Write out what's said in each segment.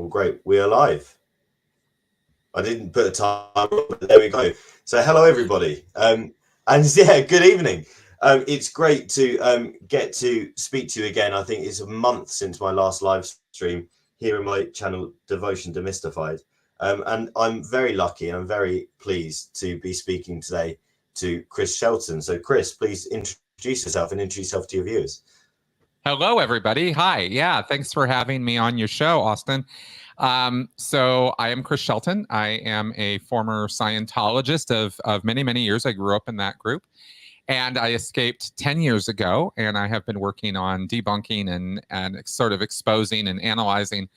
Well, great. We are live. I didn't put a time, but there we go. So, hello, everybody. And yeah, good evening. It's great to get to speak to you again. I think it's a month since my last live stream here in my channel, Devotion Demystified. And I'm very lucky and I'm very pleased to be speaking today to Chris Shelton. So, Chris, please introduce yourself and introduce yourself to your viewers. Hello, everybody. Hi. Yeah, thanks for having me on your show, Austin. So I am Chris Shelton. I am a former Scientologist of many, many years. I grew up in that group. And I escaped 10 years ago, and I have been working on debunking and sort of exposing and analyzing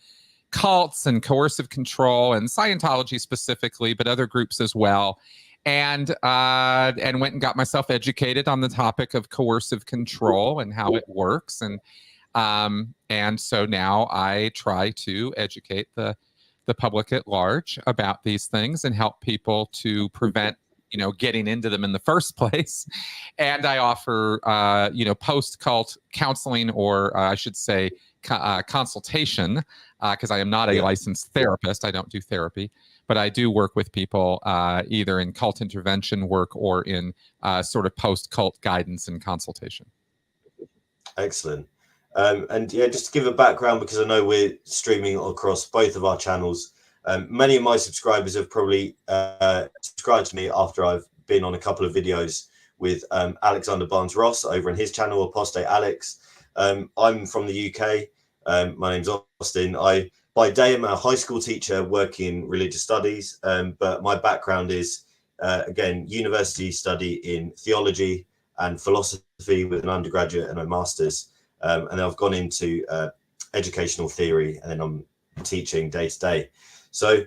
cults and coercive control and Scientology specifically, but other groups as well. And went and got myself educated on the topic of coercive control and how it works. And so now I try to educate the public at large about these things and help people to prevent, getting into them in the first place. And I offer, post-cult counseling, or I should say consultation, because I am not a licensed therapist. I don't do therapy. But I do work with people either in cult intervention work or in sort of post-cult guidance and consultation. Excellent. And yeah, just to give a background, because I know we're streaming across both of our channels. Many of my subscribers have probably subscribed to me after I've been on a couple of videos with Alexander Barnes-Ross over on his channel, Apostate Alex. I'm from the UK. My name's Austin. By day, I'm a high school teacher working in religious studies, but my background is, again, university study in theology and philosophy with an undergraduate and a master's. And then I've gone into educational theory, and then I'm teaching day to day. So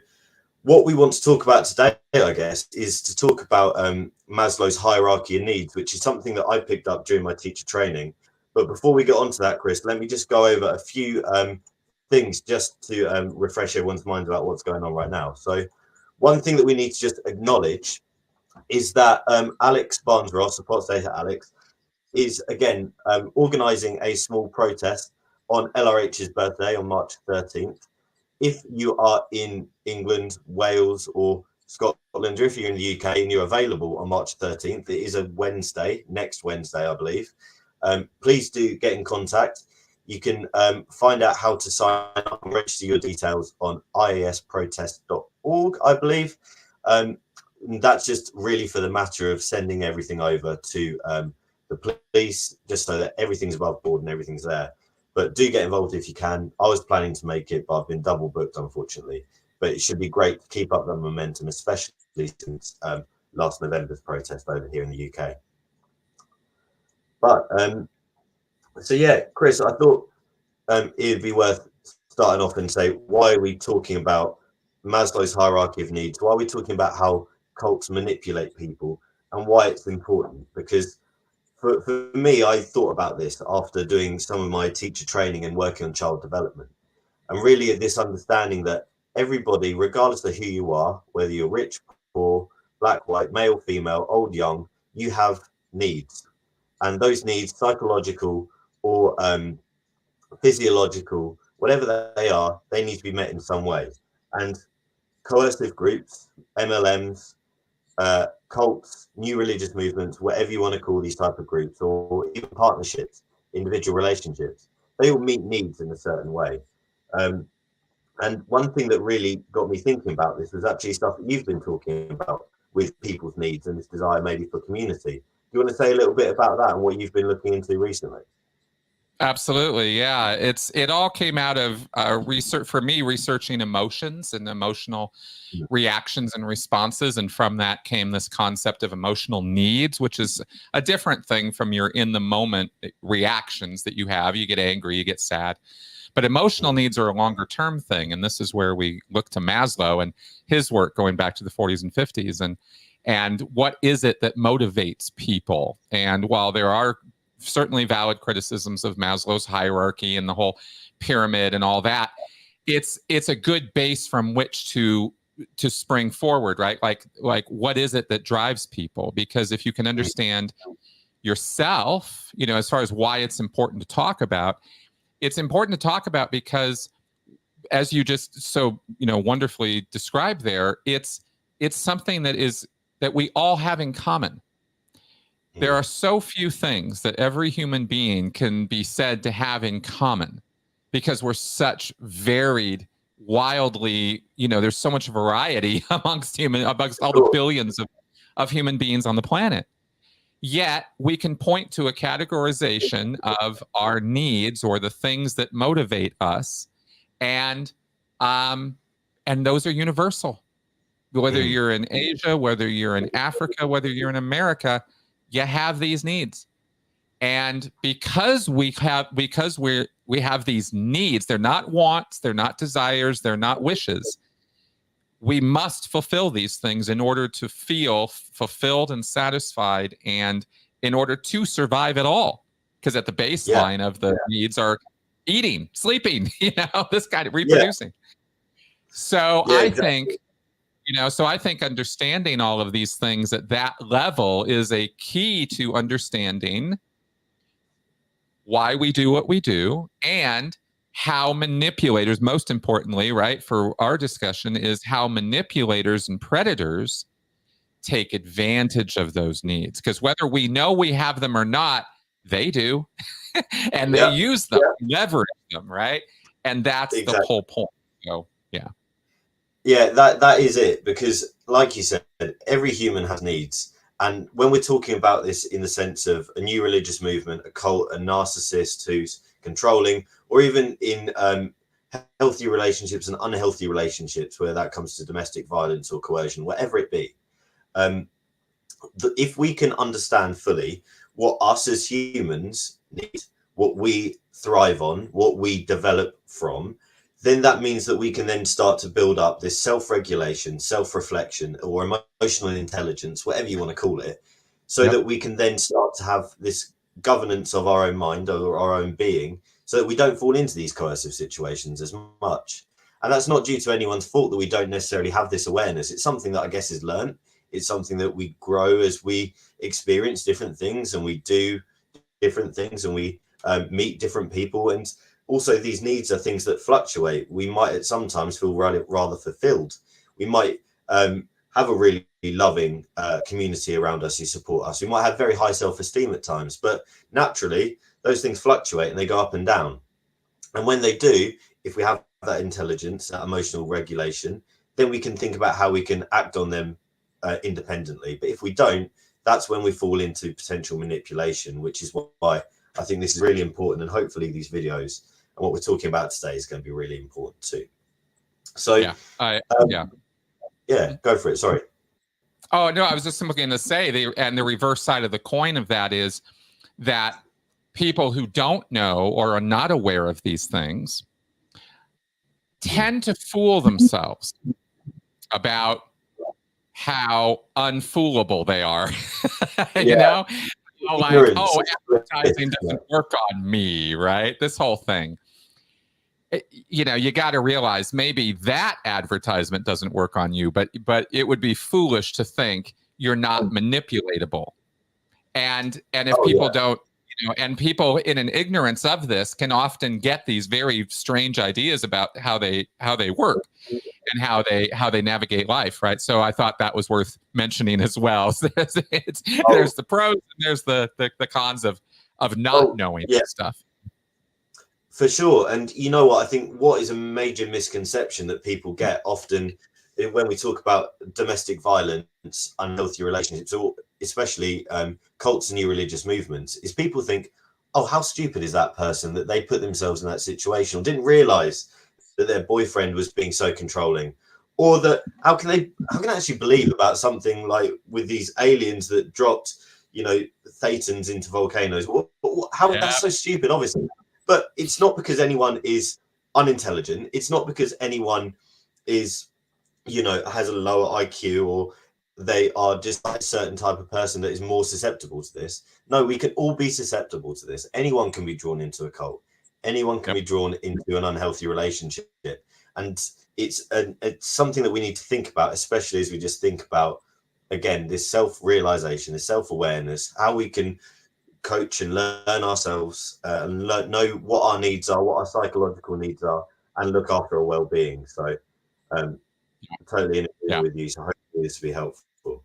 what we want to talk about today, I guess, is to talk about Maslow's hierarchy of needs, which is something that I picked up during my teacher training. But before we get on to that, Chris, let me just go over a few things just to refresh everyone's mind about what's going on right now. So one thing that we need to just acknowledge is that Alex Barnes-Ross, Apostate Alex, is again organizing a small protest on LRH's birthday on March 13th. If you are in England, Wales, or Scotland, or if you're in the UK and you're available on March 13th, it is a Wednesday, next Wednesday, I believe. Please do get in contact. You can find out how to sign up and register your details on iasprotest.org, I believe. That's just really for the matter of sending everything over to the police, just so that everything's above board and everything's there. But do get involved if you can. I was planning to make it, but I've been double booked, unfortunately. But it should be great to keep up that momentum, especially since last November's protest over here in the UK. But so yeah, Chris, I thought it'd be worth starting off and say, why are we talking about Maslow's hierarchy of needs? Why are we talking about how cults manipulate people and why it's important? Because for me, I thought about this after doing some of my teacher training and working on child development. And really this understanding that everybody, regardless of who you are, whether you're rich, poor, black, white, male, female, old, young, you have needs. And those needs, psychological or physiological, whatever they are, they need to be met in some way. And coercive groups, MLMs, cults, new religious movements, whatever you want to call these type of groups, or even partnerships, individual relationships, they all meet needs in a certain way. And one thing that really got me thinking about this was actually stuff that you've been talking about with people's needs and this desire maybe for community. Do you want to say a little bit about that and what you've been looking into recently? Absolutely, yeah. It all came out of research for me, researching emotions and emotional reactions and responses, and from that came this concept of emotional needs, which is a different thing from your in the moment reactions that you have. You get angry, you get sad, but emotional needs are a longer term thing, and this is where we look to Maslow and his work going back to the 40s and 50s, and what is it that motivates people? And while there are certainly valid criticisms of Maslow's hierarchy and the whole pyramid and all that, it's a good base from which to spring forward, right? Like what is it that drives people? Because if you can understand yourself, as far as why it's important to talk about, it's important to talk about because as you just so wonderfully described there, it's something that we all have in common. There are so few things that every human being can be said to have in common, because we're such varied, wildly, there's so much variety amongst all the billions of human beings on the planet. Yet we can point to a categorization of our needs or the things that motivate us, and those are universal. Whether you're in Asia, whether you're in Africa, whether you're in America, you have these needs. And because we have these needs, they're not wants, they're not desires, they're not wishes. We must fulfill these things in order to feel fulfilled and satisfied, and in order to survive at all. Because at the baseline of the needs are eating, sleeping, this kind of reproducing. So I think, I think understanding all of these things at that level is a key to understanding why we do what we do, and how manipulators, most importantly, right, for our discussion, is how manipulators and predators take advantage of those needs. Because whether we know we have them or not, they do. And they use them, leverage them, right? And that's the whole point. So, yeah, that is it. Because like you said, every human has needs. And when we're talking about this in the sense of a new religious movement, a cult, a narcissist who's controlling, or even in healthy relationships and unhealthy relationships, where that comes to domestic violence or coercion, whatever it be, if we can understand fully what us as humans need, what we thrive on, what we develop from, then that means that we can then start to build up this self-regulation, self-reflection, or emotional intelligence, whatever you want to call it, so that we can then start to have this governance of our own mind or our own being, so that we don't fall into these coercive situations as much. And that's not due to anyone's fault that we don't necessarily have this awareness. It's something that I guess is learned. It's something that we grow as we experience different things, and we do different things, and we meet different people. And also, these needs are things that fluctuate. We might at sometimes feel rather fulfilled. We might have a really loving community around us who support us. We might have very high self-esteem at times, but naturally those things fluctuate and they go up and down. And when they do, if we have that intelligence, that emotional regulation, then we can think about how we can act on them independently. But if we don't, that's when we fall into potential manipulation, which is why I think this is really important. And hopefully these videos and what we're talking about today is going to be really important too. So go for it. Sorry. Oh no, I was just simply going to say the reverse side of the coin of that is that people who don't know or are not aware of these things tend to fool themselves about how unfoolable they are. Like, oh, advertising doesn't work on me, right? This whole thing. You got to realize maybe that advertisement doesn't work on you, but it would be foolish to think you're not manipulatable. And if people don't, and people in an ignorance of this can often get these very strange ideas about how they work and how they navigate life, right? So I thought that was worth mentioning as well. There's the pros and there's the cons of not knowing this stuff. For sure. And you know what? I think what is a major misconception that people get often when we talk about domestic violence, unhealthy relationships, or especially cults and new religious movements, is people think, oh, how stupid is that person that they put themselves in that situation, or didn't realize that their boyfriend was being so controlling, or that how can they actually believe about something like with these aliens that dropped, thetans into volcanoes? That's so stupid, obviously. But it's not because anyone is unintelligent. It's not because anyone is, has a lower IQ, or they are just like a certain type of person that is more susceptible to this. No, we can all be susceptible to this. Anyone can be drawn into a cult. Anyone can be drawn into an unhealthy relationship. And it's something that we need to think about, especially as we just think about, again, this self-realization, this self-awareness, how we can coach and learn ourselves and know what our needs are, what our psychological needs are, and look after our well-being. So totally in agreement Yeah. with you. So hopefully this will be helpful.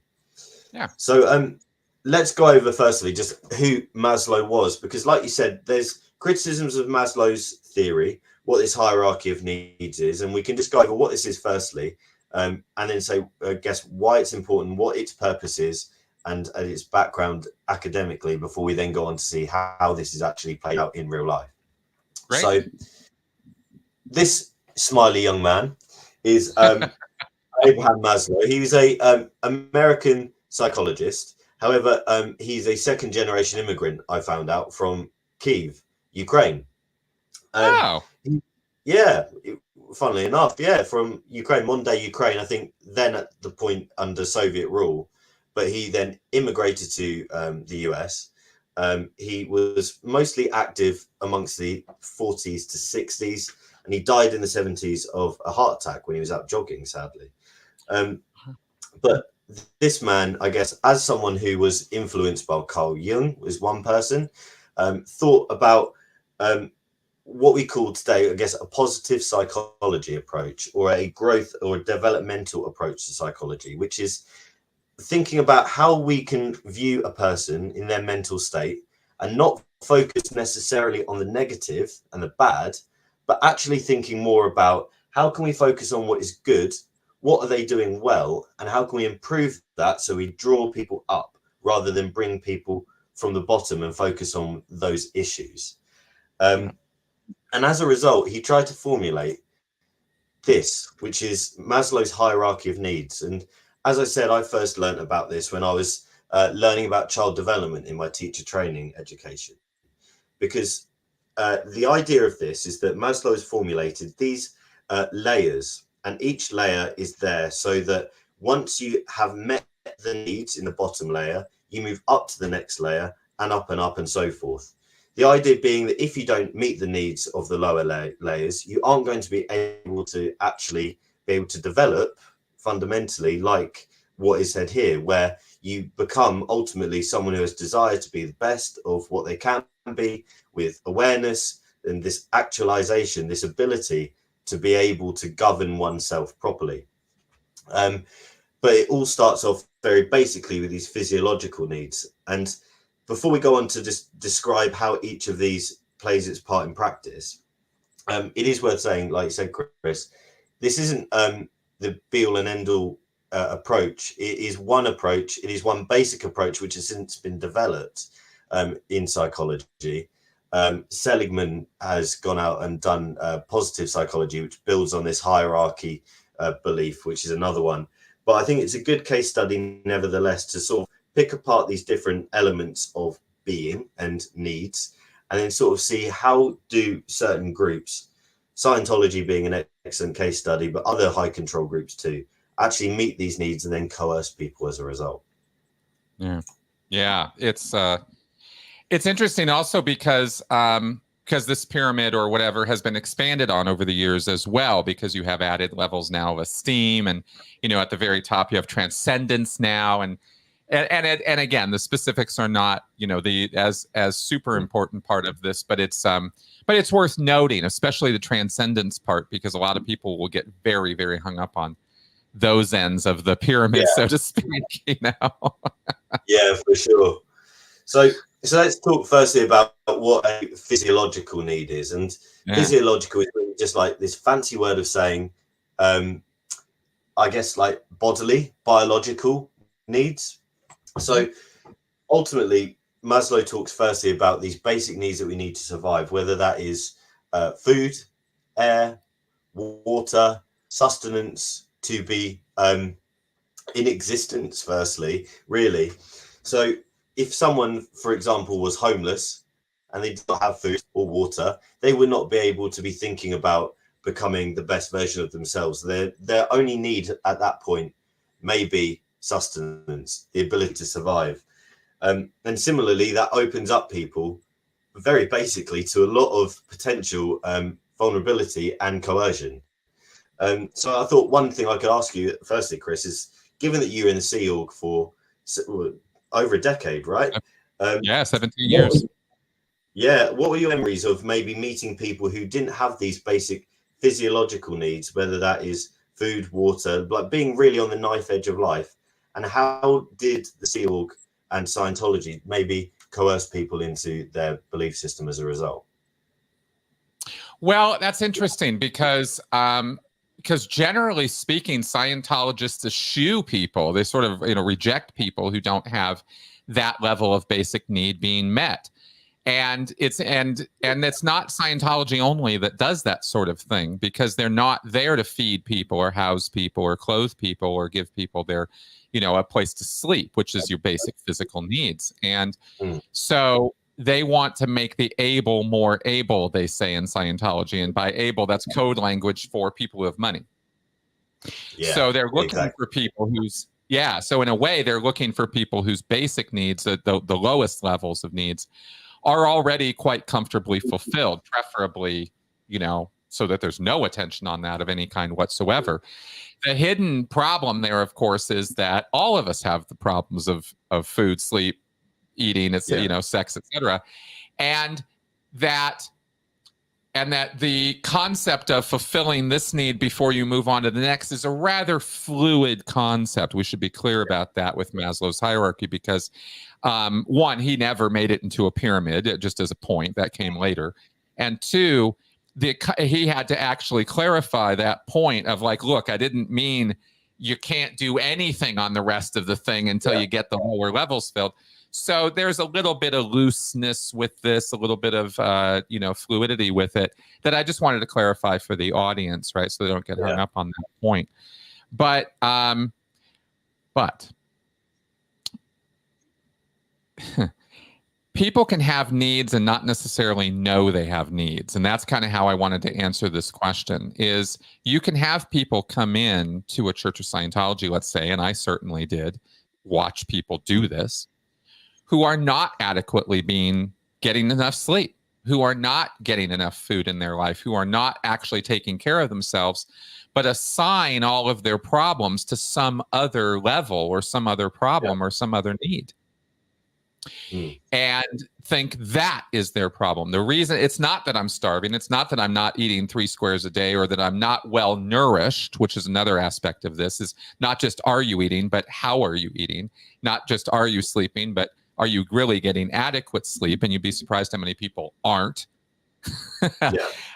Yeah. So let's go over firstly just who Maslow was, because like you said, there's criticisms of Maslow's theory, what this hierarchy of needs is, and we can just go over what this is firstly, and then say, I guess, why it's important, what its purpose is, and its background academically, before we then go on to see how this is actually played out in real life. Great. So this smiley young man is Abraham Maslow. He was a American psychologist. However, he's a second-generation immigrant, I found out, from Kyiv, Ukraine. Oh. Yeah, funnily enough, yeah, from Ukraine, modern-day Ukraine, I think then at the point under Soviet rule, but he then immigrated to the US. He was mostly active amongst the 40s to 60s, and he died in the 70s of a heart attack when he was out jogging, sadly. But this man, I guess, as someone who was influenced by Carl Jung, was one person, thought about what we call today, I guess, a positive psychology approach, or a growth or a developmental approach to psychology, which is thinking about how we can view a person in their mental state and not focus necessarily on the negative and the bad, but actually thinking more about how can we focus on what is good, what are they doing well, and how can we improve that so we draw people up rather than bring people from the bottom and focus on those issues. And as a result, he tried to formulate this, which is Maslow's hierarchy of needs. And as I said, I first learned about this when I was learning about child development in my teacher training education, because the idea of this is that Maslow has formulated these layers, and each layer is there so that once you have met the needs in the bottom layer, you move up to the next layer and up and so forth. The idea being that if you don't meet the needs of the lower layers, you aren't going to be able to actually be able to develop fundamentally, like what is said here, where you become ultimately someone who has desire to be the best of what they can be, with awareness and this actualization, this ability to be able to govern oneself properly. But it all starts off very basically with these physiological needs. And before we go on to just describe how each of these plays its part in practice, it is worth saying, like you said, Chris, this isn't the be-all and end-all approach. It is one approach. It is one basic approach which has since been developed in psychology. Seligman has gone out and done positive psychology, which builds on this hierarchy belief, which is another one. But I think it's a good case study, nevertheless, to sort of pick apart these different elements of being and needs, and then sort of see how do certain groups, Scientology being an excellent case study, but other high control groups too, actually meet these needs and then coerce people as a result. Yeah, it's interesting also because this pyramid or whatever has been expanded on over the years as well, because you have added levels now of esteem, and at the very top you have transcendence now, and again, the specifics are not the as super important part of this, but it's worth noting, especially the transcendence part, because a lot of people will get very, very hung up on those ends of the pyramid, so to speak. Yeah, for sure. So let's talk firstly about what a physiological need is. And physiological is really just like this fancy word of saying, I guess, like bodily, biological needs. So ultimately, Maslow talks firstly about these basic needs that we need to survive, whether that is food, air, water, sustenance, to be in existence, firstly, really. So if someone, for example, was homeless and they did not have food or water, they would not be able to be thinking about becoming the best version of themselves. Their only need at that point may be sustenance, the ability to survive. And similarly, that opens up people very basically to a lot of potential vulnerability and coercion. So I thought one thing I could ask you firstly, Chris, is given that you were in the Sea Org for over a decade, right? 17 years. What were your memories of maybe meeting people who didn't have these basic physiological needs, whether that is food, water, like being really on the knife edge of life. And how did the Sea Org and Scientology maybe coerce people into their belief system as a result? Well, that's interesting because generally speaking, Scientologists eschew people. They sort of reject people who don't have that level of basic need being met. And it's not Scientology only that does that sort of thing, because they're not there to feed people or house people or clothe people or give people their, a place to sleep, which is your basic physical needs. And so they want to make the able more able, they say in Scientology. And by able, that's code language for people who have money. Yeah, so they're looking for people whose, so in a way, they're looking for people whose basic needs, the lowest levels of needs, are already quite comfortably fulfilled, preferably, so that there's no attention on that of any kind whatsoever. The hidden problem there, of course, is that all of us have the problems of food, sleep, eating, sex, etc., and that the concept of fulfilling this need before you move on to the next is a rather fluid concept. We should be clear about that with Maslow's hierarchy, because one, he never made it into a pyramid, just as a point that came later, and two, he had to actually clarify that point of like, look, I didn't mean you can't do anything on the rest of the thing until you get the lower levels filled. So there's a little bit of looseness with this, a little bit of fluidity with it, that I just wanted to clarify for the audience, right? So they don't get hung up on that point. But people can have needs and not necessarily know they have needs. And that's kind of how I wanted to answer this question, is you can have people come in to a Church of Scientology, let's say, and I certainly did watch people do this, who are not adequately getting enough sleep, who are not getting enough food in their life, who are not actually taking care of themselves, but assign all of their problems to some other level or some other problem or some other need. And think that is their problem. The reason, it's not that I'm starving, it's not that I'm not eating 3 squares a day, or that I'm not well nourished, which is another aspect of this, is not just are you eating, but how are you eating? Not just are you sleeping, but are you really getting adequate sleep? And you'd be surprised how many people aren't.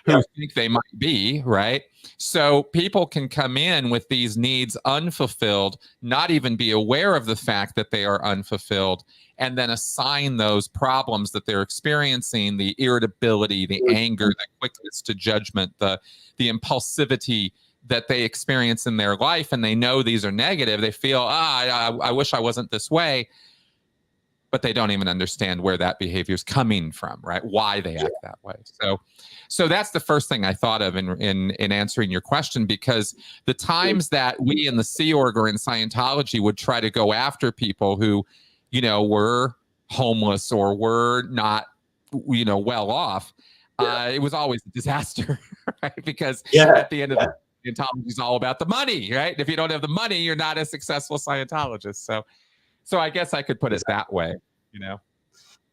Who think they might be, right? So people can come in with these needs unfulfilled, not even be aware of the fact that they are unfulfilled, and then assign those problems that they're experiencing, the irritability, the anger, the quickness to judgment, the impulsivity that they experience in their life, and they know these are negative. They feel, I wish I wasn't this way. But they don't even understand where that behavior is coming from, right? Why they act that way. So that's the first thing I thought of in answering your question, because the times that we in the Sea Org or in Scientology would try to go after people who, were homeless or were not, well off, it was always a disaster, right? Because at the end of the day, Scientology is all about the money, right? If you don't have the money, you're not a successful Scientologist. So I guess I could put it that way,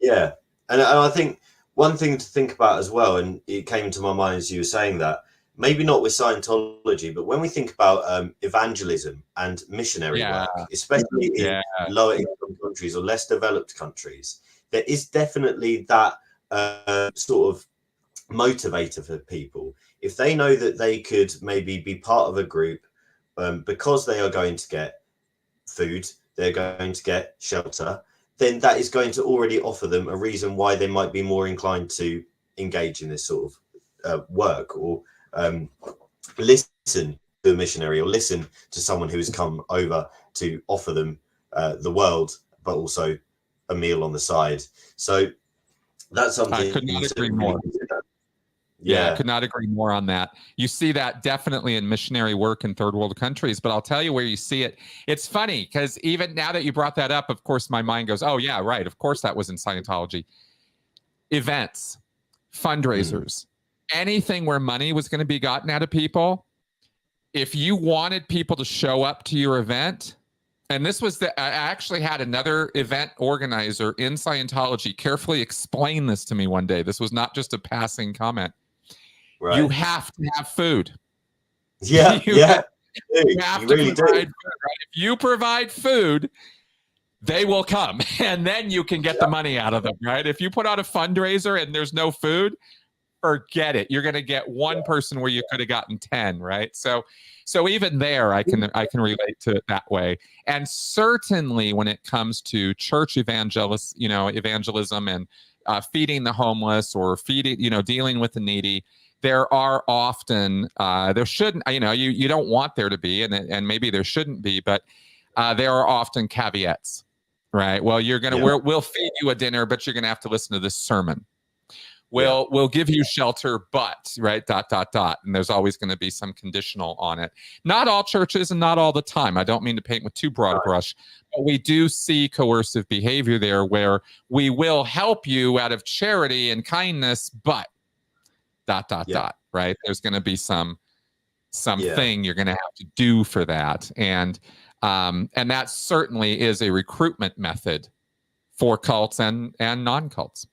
Yeah. And I think one thing to think about as well, and it came to my mind as you were saying that, maybe not with Scientology, but when we think about evangelism and missionary work, especially in lower income countries or less developed countries, there is definitely that sort of motivator for people. If they know that they could maybe be part of a group because they are going to get food, they're going to get shelter, then that is going to already offer them a reason why they might be more inclined to engage in this sort of work, or listen to a missionary, or listen to someone who has come over to offer them the world, but also a meal on the side. So that's something I could not agree more. Yeah, I could not agree more on that. You see that definitely in missionary work in third world countries, but I'll tell you where you see it. It's funny because even now that you brought that up, of course, my mind goes, oh, yeah, right. Of course, that was in Scientology. Events, fundraisers, anything where money was going to be gotten out of people. If you wanted people to show up to your event, and this was I actually had another event organizer in Scientology carefully explain this to me one day. This was not just a passing comment. You have to have food. Yeah, you yeah. you have You to really provide do. food, right? If you provide food, they will come, and then you can get the money out of them, right? If you put out a fundraiser and there's no food, forget it. You're going to get one person where you could have gotten 10, right? So even there, I can relate to it that way. And certainly when it comes to church evangelism and feeding the homeless or dealing with the needy, there are often there shouldn't, you don't want there to be, and maybe there shouldn't be, but there are often caveats, right? Well, we'll feed you a dinner, but you're gonna have to listen to this sermon. We'll give you shelter, but right, ... And there's always going to be some conditional on it. Not all churches and not all the time. I don't mean to paint with too broad a brush, but we do see coercive behavior there where we will help you out of charity and kindness, but ... Right? There's going to be something you're going to have to do for that. And that certainly is a recruitment method for cults and non-cults.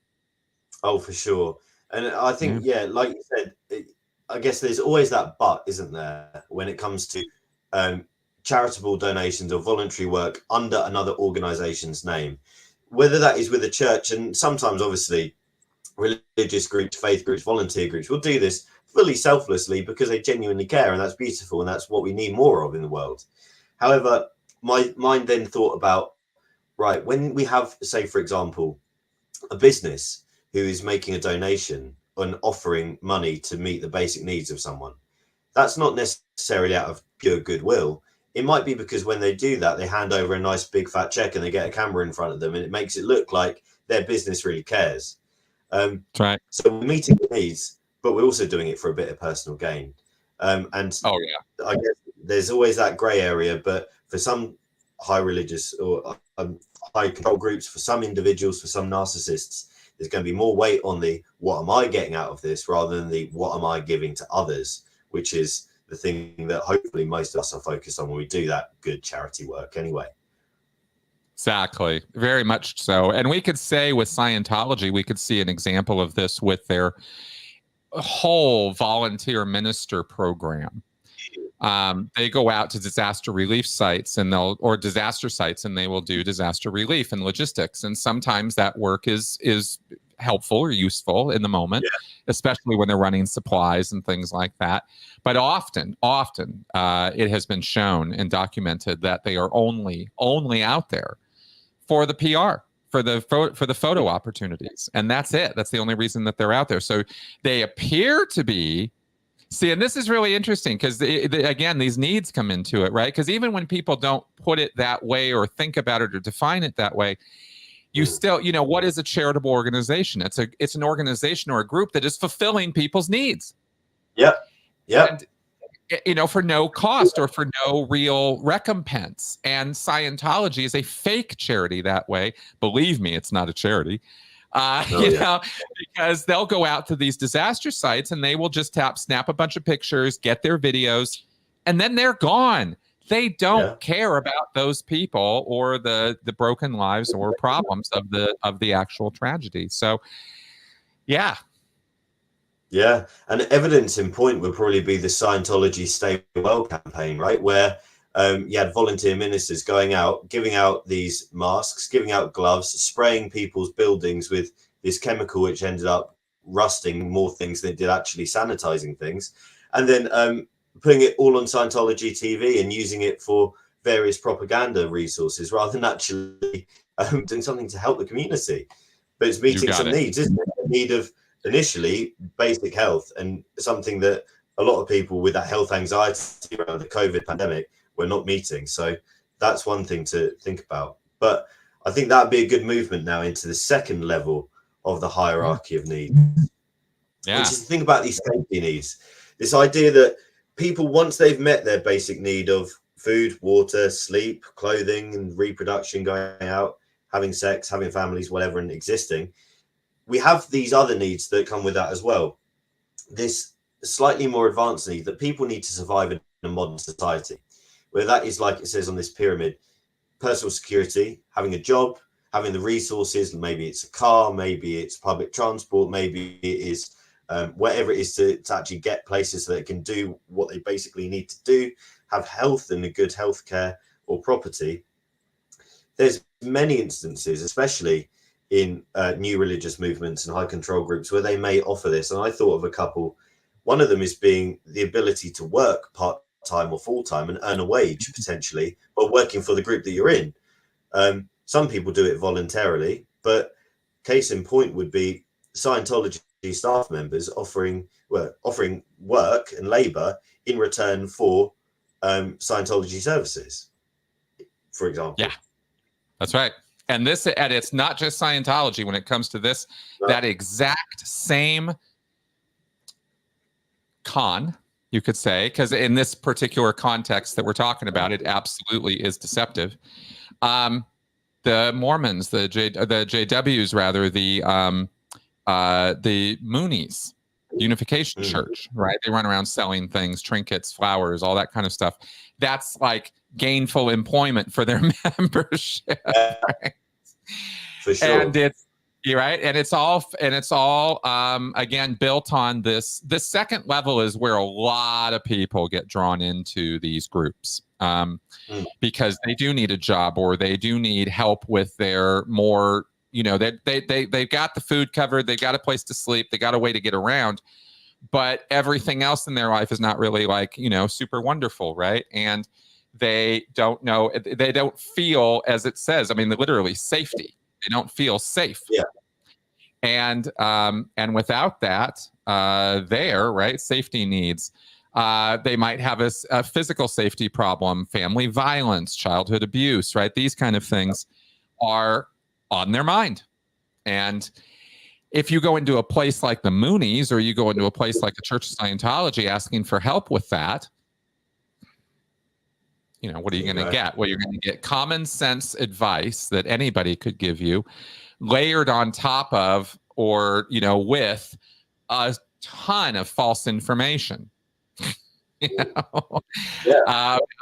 Oh, for sure. And I think, like you said, I guess there's always that but, isn't there, when it comes to charitable donations or voluntary work under another organization's name, whether that is with a church, and sometimes obviously religious groups, faith groups, volunteer groups will do this fully selflessly because they genuinely care, and that's beautiful, and that's what we need more of in the world. However, my mind then thought about, right, when we have, say, for example, a business who is making a donation and offering money to meet the basic needs of someone, that's not necessarily out of pure goodwill. It might be because when they do that, they hand over a nice big fat check and they get a camera in front of them, and it makes it look like their business really cares. Right. So we're meeting the needs, but we're also doing it for a bit of personal gain. I guess there's always that grey area, but for some high religious or high control groups, for some individuals, for some narcissists, there's going to be more weight on the what am I getting out of this rather than the what am I giving to others, which is the thing that hopefully most of us are focused on when we do that good charity work anyway. Exactly. Very much so. And we could say with Scientology, we could see an example of this with their whole volunteer minister program. They go out to disaster relief sites or disaster sites, and they will do disaster relief and logistics. And sometimes that work is helpful or useful in the moment, especially when they're running supplies and things like that. But often it has been shown and documented that they are only out there for the PR, for the photo opportunities, and that's it. That's the only reason that they're out there. So they appear to be. See, and this is really interesting because, again, these needs come into it, right? Because even when people don't put it that way or think about it or define it that way, you still, what is a charitable organization? It's an organization or a group that is fulfilling people's needs. Yeah. And, for no cost or for no real recompense. And Scientology is a fake charity that way. Believe me, it's not a charity. Because they'll go out to these disaster sites and they will just snap a bunch of pictures, get their videos, and then they're gone. They don't care about those people or the broken lives or problems of the actual tragedy. So, yeah. And evidence in point would probably be the Scientology Stay Well campaign, right? Where you had volunteer ministers going out, giving out these masks, giving out gloves, spraying people's buildings with this chemical, which ended up rusting more things than it did actually sanitizing things. And then putting it all on Scientology TV and using it for various propaganda resources rather than actually doing something to help the community. But it's meeting some needs, isn't it? The need of initially basic health, and something that a lot of people with that health anxiety around the COVID pandemic were not meeting. So that's one thing to think about. But I think that'd be a good movement now into the second level of the hierarchy of needs, which is to think about these safety needs. This idea that people, once they've met their basic need of food, water, sleep, clothing, and reproduction, going out, having sex, having families, whatever, and existing, we have these other needs that come with that as well. This slightly more advanced need that people need to survive in a modern society, where that is, like it says on this pyramid, personal security, having a job, having the resources, maybe it's a car, maybe it's public transport, maybe it is whatever it is to actually get places so they can do what they basically need to do, have health and a good healthcare or property. There's many instances, especially in new religious movements and high control groups, where they may offer this. And I thought of a couple. One of them is being the ability to work part-time or full-time and earn a wage potentially, but working for the group that you're in. Some people do it voluntarily, but case in point would be Scientology staff members offering work and labor in return for Scientology services, for example. Yeah, that's right. And it's not just Scientology when it comes to this. No. That exact same con, you could say, because in this particular context that we're talking about, it absolutely is deceptive. The Mormons, the JWs rather, the Moonies, Unification Church, right? They run around selling things, trinkets, flowers, all that kind of stuff. That's like gainful employment for their membership. Right? For sure. And you're right. And it's all again, built on this. The second level is where a lot of people get drawn into these groups because they do need a job or they do need help with their more, they've got the food covered. They've got a place to sleep. They got a way to get around, but everything else in their life is not really like, super wonderful. Right. And they don't know, they don't feel, as it says, I mean, literally safety. They don't feel safe. Yeah. And without that, right, safety needs. They might have a physical safety problem, family violence, childhood abuse, right? These kind of things are on their mind. And if you go into a place like the Moonies or you go into a place like the Church of Scientology asking for help with that, what are you going to get? Well, you're going to get common sense advice that anybody could give you, layered on top of or with a ton of false information.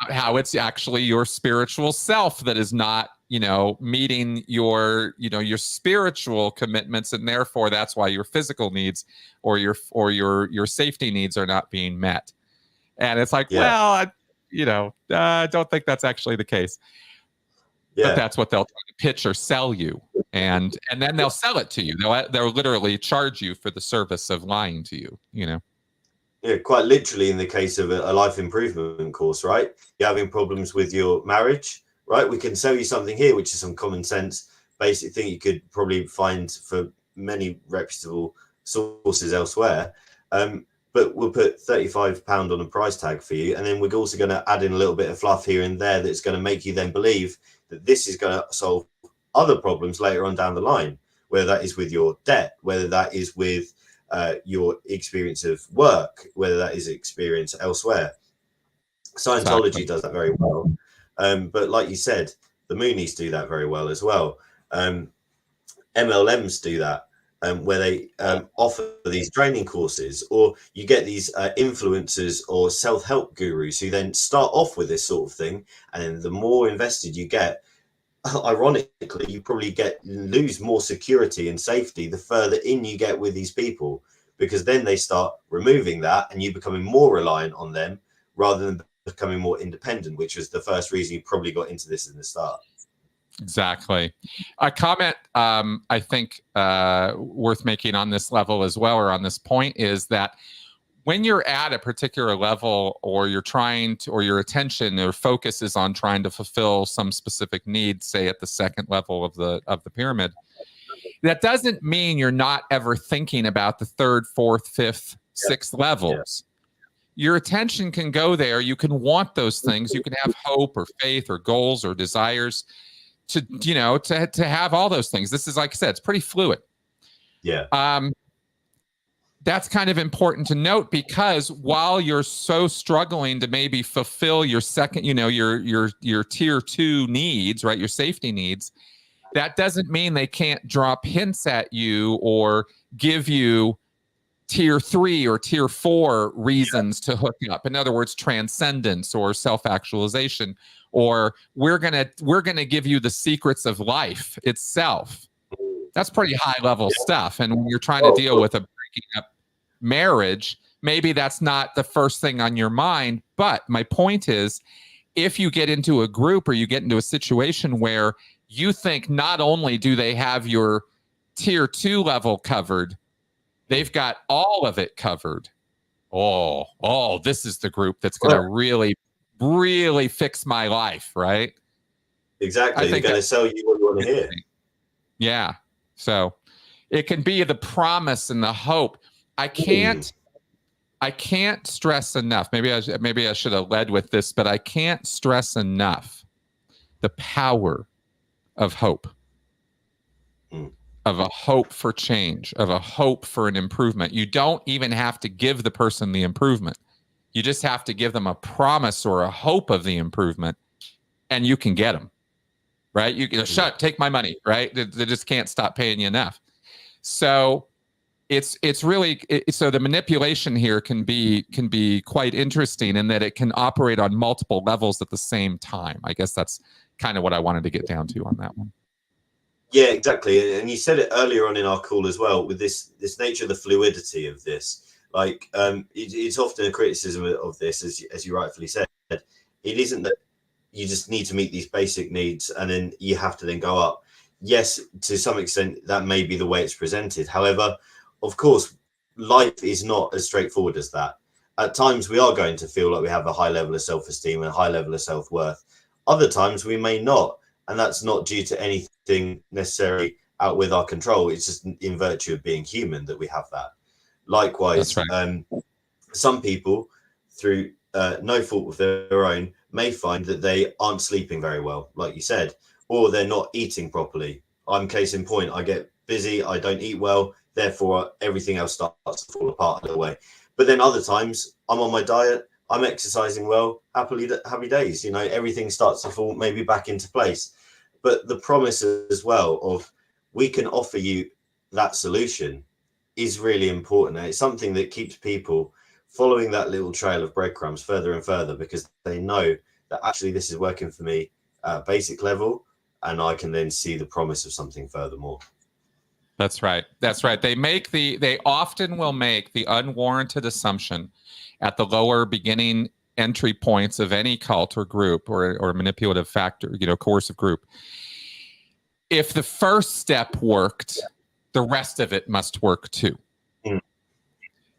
How it's actually your spiritual self that is not meeting your spiritual commitments, and therefore that's why your physical needs or your safety needs are not being met. And it's like, I don't think that's actually the case. But that's what they'll try to pitch or sell you, and then they'll sell it to you. They'll literally charge you for the service of lying to you. Yeah, quite literally in the case of a life improvement course, right? You're having problems with your marriage, right? We can sell you something here, which is some common sense, basic thing you could probably find for many reputable sources elsewhere. But we'll put £35 on a price tag for you. And then we're also going to add in a little bit of fluff here and there that's going to make you then believe that this is going to solve other problems later on down the line, whether that is with your debt, whether that is with your experience of work, whether that is experience elsewhere. Scientology does that very well. But like you said, the Moonies do that very well as well. MLMs do that. Where they offer these training courses, or you get these influencers or self-help gurus who then start off with this sort of thing, and then the more invested you get, ironically, you probably lose more security and safety the further in you get with these people, because then they start removing that and you becoming more reliant on them rather than becoming more independent, which was the first reason you probably got into this in the start. Exactly. A comment I think worth making on this level as well, or on this point, is that when you're at a particular level, or you're trying to, or your attention or focus is on trying to fulfill some specific need, say at the second level of the pyramid, that doesn't mean you're not ever thinking about the third, fourth, fifth, sixth levels. Your attention can go there. You can want those things. You can have hope or faith or goals or desires to have all those things. This is, like I said, it's pretty fluid. That's kind of important to note, because while you're so struggling to maybe fulfill your second, your tier 2 needs, right, your safety needs, that doesn't mean they can't drop hints at you or give you tier 3 or tier 4 reasons to hook up. In other words, transcendence or self-actualization, or we're gonna give you the secrets of life itself. That's pretty high level stuff. And when you're trying to deal with a breaking up, marriage, maybe that's not the first thing on your mind. But my point is, if you get into a group or you get into a situation where you think not only do they have your tier 2 level covered, they've got all of it covered. Oh, this is the group that's going to really, really fix my life, right? Exactly. They're going to sell you what you want to hear. Yeah. So it can be the promise and the hope. I can't stress enough. Maybe I should have led with this, but I can't stress enough the power of hope. Of a hope for change, of a hope for an improvement. You don't even have to give the person the improvement. You just have to give them a promise or a hope of the improvement, and you can get them, right? You can take my money, right? They just can't stop paying you enough. So it's really so the manipulation here can be quite interesting in that it can operate on multiple levels at the same time. I guess that's kind of what I wanted to get down to on that one. Yeah, exactly. And you said it earlier on in our call as well, with this nature of the fluidity of this. Like, it's often a criticism of this, as you rightfully said. It isn't that you just need to meet these basic needs and then you have to then go up. Yes, to some extent, that may be the way it's presented. However, of course, life is not as straightforward as that. At times, we are going to feel like we have a high level of self-esteem and a high level of self-worth. Other times, we may not. And that's not due to anything necessarily out with our control. It's just in virtue of being human that we have that. Likewise, right. Some people, through no fault of their own, may find that they aren't sleeping very well, like you said, or they're not eating properly. I'm case in point. I get busy, I don't eat well, therefore everything else starts to fall apart in a way. But then other times, I'm on my diet, I'm exercising well, happy days. You know, everything starts to fall maybe back into place. But the promise as well of we can offer you that solution is really important. And it's something that keeps people following that little trail of breadcrumbs further and further, because they know that actually this is working for me at a basic level, and I can then see the promise of something furthermore. That's right. That's right. They often will make the unwarranted assumption at the lower beginning entry points of any cult or group or manipulative factor, coercive group. If the first step worked, the rest of it must work too.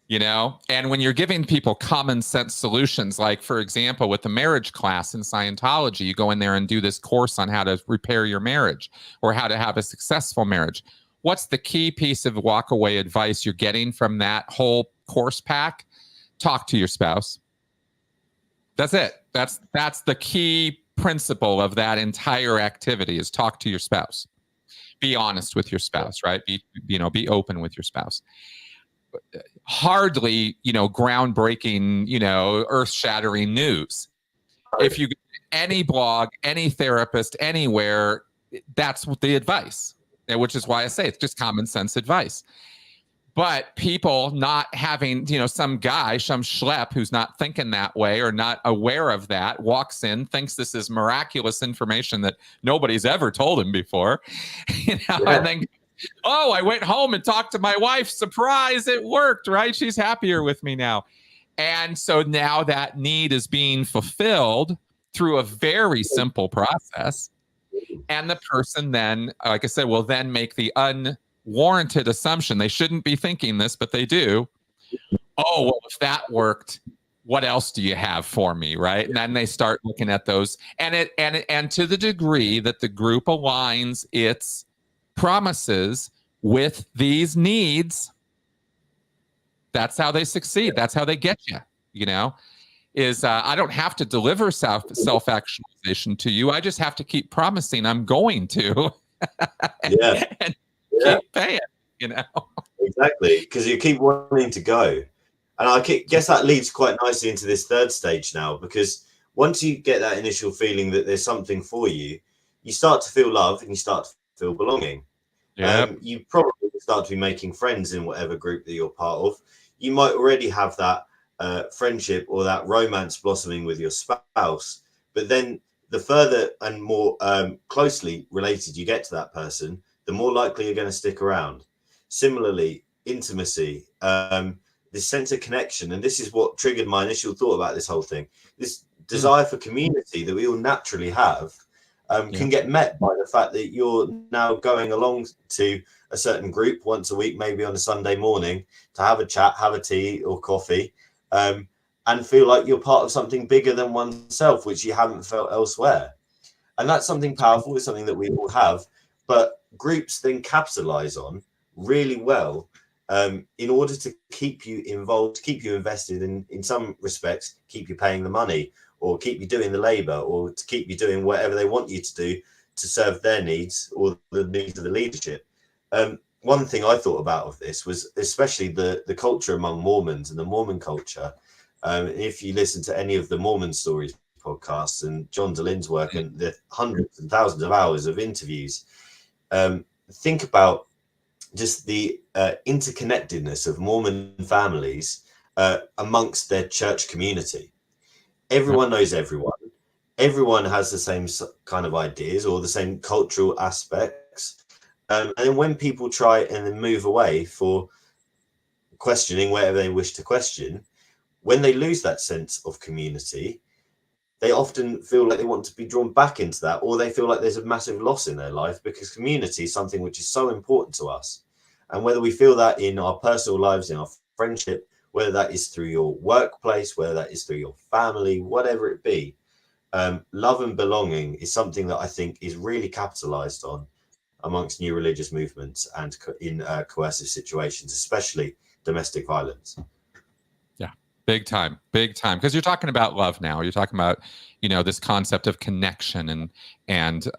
And when you're giving people common sense solutions, like, for example, with the marriage class in Scientology, you go in there and do this course on how to repair your marriage or how to have a successful marriage. What's the key piece of walk-away advice you're getting from that whole course pack? Talk to your spouse. That's it. That's the key principle of that entire activity, is talk to your spouse. Be honest with your spouse, right? Be open with your spouse. Hardly, groundbreaking, earth-shattering news. If you any blog, any therapist, anywhere, that's what the advice, which is why I say it's just common sense advice. But people not having, some guy, some schlep who's not thinking that way or not aware of that, walks in, thinks this is miraculous information that nobody's ever told him before, and then, oh, I went home and talked to my wife. Surprise, it worked, right? She's happier with me now. And so now that need is being fulfilled through a very simple process. And the person then, like I said, will then make the unwarranted assumption. They shouldn't be thinking this, but they do. Oh, well, if that worked, what else do you have for me, right? And then they start looking at those. And to the degree that the group aligns its promises with these needs, that's how they succeed. That's how they get you, I don't have to deliver self-actualization to you. I just have to keep promising I'm going to. and keep paying, Exactly, because you keep wanting to go. And I guess that leads quite nicely into this third stage now, because once you get that initial feeling that there's something for you, you start to feel love and you start to feel belonging. You probably start to be making friends in whatever group that you're part of. You might already have that friendship or that romance blossoming with your spouse, but then the further and more closely related you get to that person, the more likely you're going to stick around. Similarly, intimacy, this sense of connection. And this is what triggered my initial thought about this whole thing. This desire for community that we all naturally have can get met by the fact that you're now going along to a certain group once a week, maybe on a Sunday morning, to have a chat, have a tea or coffee, and feel like you're part of something bigger than oneself, which you haven't felt elsewhere. And that's something powerful. It's something that we all have, but groups then capitalize on really well in order to keep you involved, to keep you invested in some respects, keep you paying the money, or keep you doing the labor, or to keep you doing whatever they want you to do to serve their needs or the needs of the leadership. One thing I thought about of this was especially the culture among Mormons and the Mormon culture. If you listen to any of the Mormon Stories podcasts and John DeLynne's work and the hundreds and thousands of hours of interviews, think about just the interconnectedness of Mormon families amongst their church community. Everyone knows everyone. Everyone has the same kind of ideas or the same cultural aspects. And then when people try and then move away for questioning whatever they wish to question, when they lose that sense of community, they often feel like they want to be drawn back into that, or they feel like there's a massive loss in their life, because community is something which is so important to us. And whether we feel that in our personal lives, in our friendship, whether that is through your workplace, whether that is through your family, whatever it be, love and belonging is something that I think is really capitalized on amongst new religious movements and in coercive situations, especially domestic violence. Yeah, big time. Because you're talking about love now. You're talking about, this concept of connection and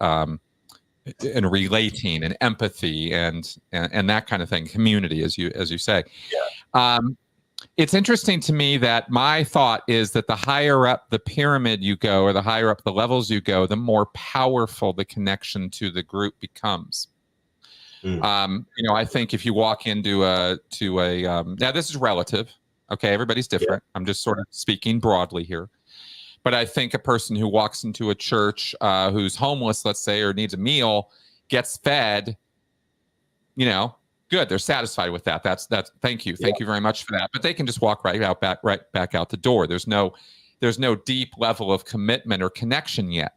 relating and empathy and that kind of thing, community, as you say. Yeah. It's interesting to me that my thought is that the higher up the pyramid you go, or the higher up the levels you go, the more powerful the connection to the group becomes. I think if you walk into a now this is relative. Okay, everybody's different. Yeah. I'm just sort of speaking broadly here. But I think a person who walks into a church who's homeless, let's say, or needs a meal, gets fed, good. They're satisfied with that. That's thank you. Thank you very much for that. But they can just walk right back out the door. There's no deep level of commitment or connection yet.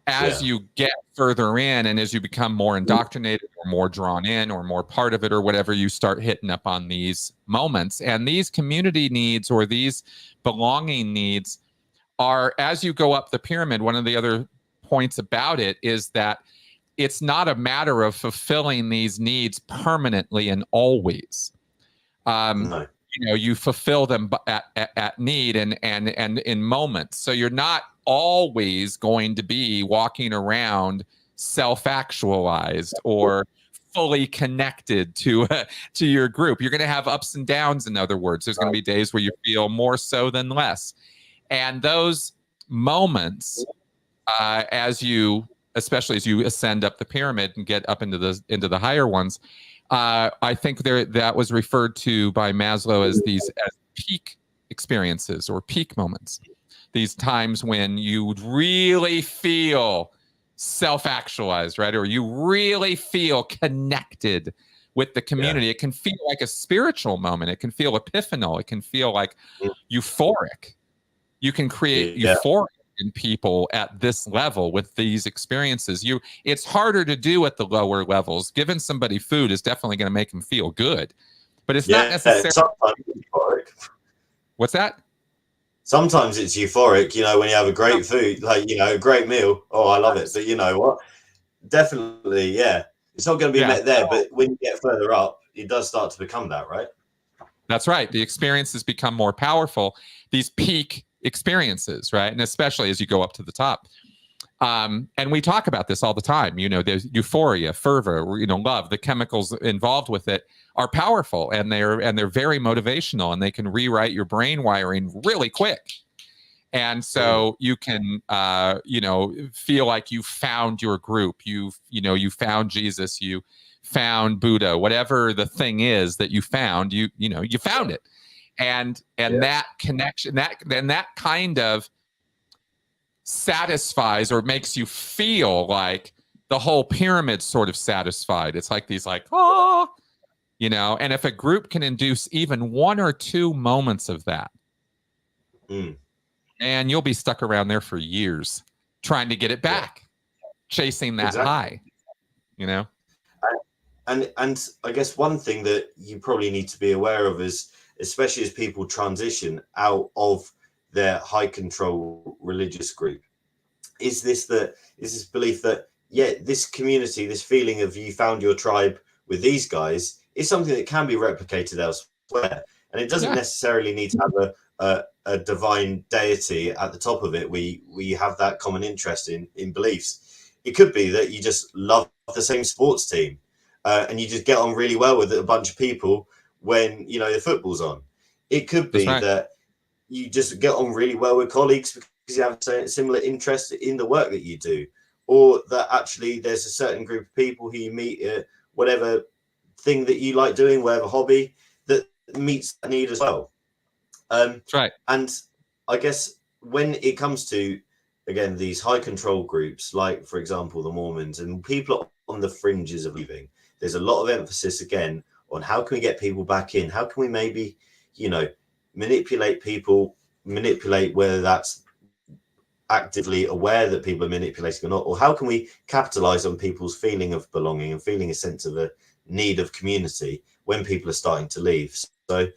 As you get further in, and as you become more indoctrinated or more drawn in or more part of it or whatever, you start hitting up on these moments. And these community needs or these belonging needs are, as you go up the pyramid, one of the other points about it is that it's not a matter of fulfilling these needs permanently and always. No. You fulfill them at need and in moments. So you're not always going to be walking around self-actualized or fully connected to your group. You're going to have ups and downs. In other words, there's going to be days where you feel more so than less. And those moments, especially as you ascend up the pyramid and get up into the higher ones, I think that was referred to by Maslow as peak experiences or peak moments. These times when you really feel self-actualized, right? Or you really feel connected with the community. Yeah. It can feel like a spiritual moment. It can feel epiphanal. It can feel like euphoric. You can create euphoria in people at this level with these experiences. It's harder to do at the lower levels. Giving somebody food is definitely going to make them feel good, but it's not necessarily. Sometimes it's euphoric. What's that? Sometimes it's euphoric, when you have a great food, like, a great meal. Oh, I love it. But you know what? Definitely, yeah. It's not going to be met there, but when you get further up, it does start to become that, right? That's right. The experiences become more powerful. These peak experiences, right? And especially as you go up to the top. And we talk about this all the time. There's euphoria, fervor, love. The chemicals involved with it are powerful, and they're very motivational, and they can rewrite your brain wiring really quick. And so you can, feel like you found your group. You found Jesus. You found Buddha. Whatever the thing is that you found, you found it. And that connection, that kind of satisfies or makes you feel like the whole pyramid sort of satisfied. It's like these and if a group can induce even 1 or 2 moments of that, and you'll be stuck around there for years trying to get it back, chasing that high, And I guess one thing that you probably need to be aware of is, especially as people transition out of their high control religious group, is this belief that, this community, this feeling of you found your tribe with these guys, is something that can be replicated elsewhere. And it doesn't necessarily need to have a divine deity at the top of it. We have that common interest in beliefs. It could be that you just love the same sports team, and you just get on really well with a bunch of people when the football's on. It could be that you just get on really well with colleagues because you have a similar interest in the work that you do, or that actually there's a certain group of people who you meet at whatever thing that you like doing, whatever hobby, that meets that need as well. That's right. And I guess when it comes to, again, these high control groups, like, for example, the Mormons, and people on the fringes of leaving, there's a lot of emphasis, again, on how can we get people back in? How can we maybe, manipulate people, whether that's actively aware that people are manipulating or not, or how can we capitalize on people's feeling of belonging and feeling a sense of a need of community when people are starting to leave? So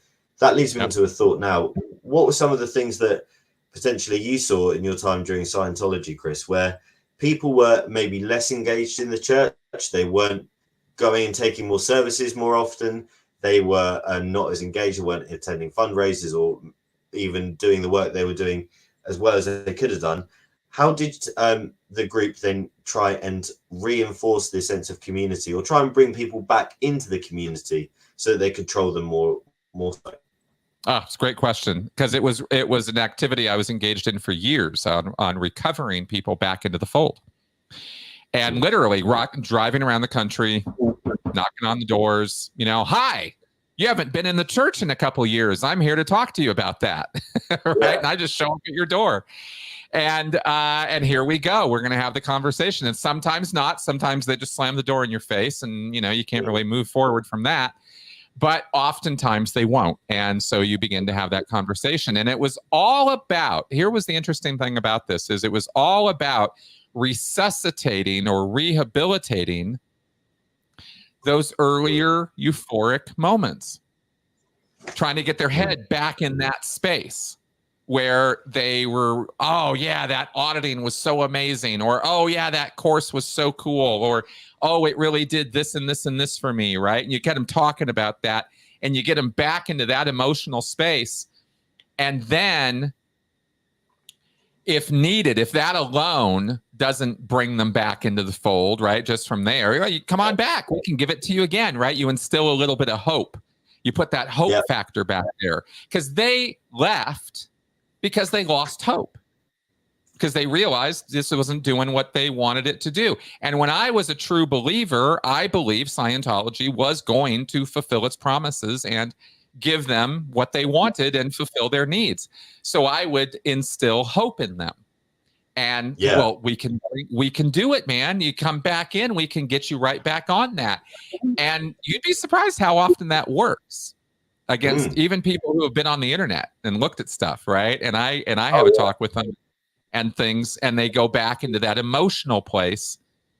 that leads me into a thought now. What were some of the things that potentially you saw in your time during Scientology, Chris, where people were maybe less engaged in the church? They weren't going and taking more services more often. They were not as engaged. They weren't attending fundraisers or even doing the work they were doing as well as they could have done. How did the group then try and reinforce this sense of community, or try and bring people back into the community so that they control them more so? It's a great question, because it was an activity I was engaged in for years on recovering people back into the fold, and literally driving around the country, knocking on the doors. Hi, you haven't been in the church in a couple of years. I'm here to talk to you about that, right? Yeah. And I just show up at your door, and here we go. We're going to have the conversation, and sometimes not. Sometimes they just slam the door in your face, and you can't really move forward from that. But oftentimes they won't. And so you begin to have that conversation. And it was all about, here was the interesting thing about this, is it was all about resuscitating or rehabilitating those earlier euphoric moments, trying to get their head back in that space where they were, oh yeah, that auditing was so amazing, or oh yeah, that course was so cool, or oh, it really did this and this and this for me, right? And you get them talking about that, and you get them back into that emotional space. And then, if needed, if that alone doesn't bring them back into the fold, right, just from there, you come on back, we can give it to you again, right? You instill a little bit of hope. You put that hope factor back there, because they left because they lost hope, because they realized this wasn't doing what they wanted it to do. And when I was a true believer, I believed Scientology was going to fulfill its promises and give them what they wanted and fulfill their needs. So I would instill hope in them. And well, we can do it, man. You come back in, we can get you right back on that. And you'd be surprised how often that works against even people who have been on the internet and looked at stuff, right? And I have a talk with them and things, and they go back into that emotional place,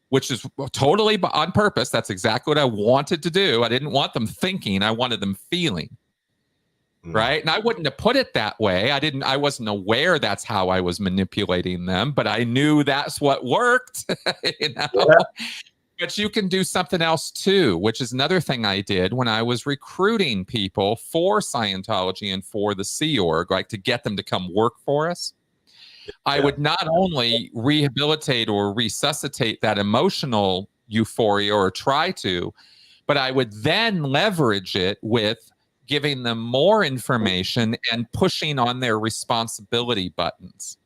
which is totally on purpose. That's exactly what I wanted to do. I didn't want them thinking, I wanted them feeling. Right. And I wouldn't have put it that way. I wasn't aware that's how I was manipulating them, but I knew that's what worked. But you can do something else too, which is another thing I did when I was recruiting people for Scientology and for the Sea Org, like to get them to come work for us. I would not only rehabilitate or resuscitate that emotional euphoria, or try to, but I would then leverage it with giving them more information and pushing on their responsibility buttons.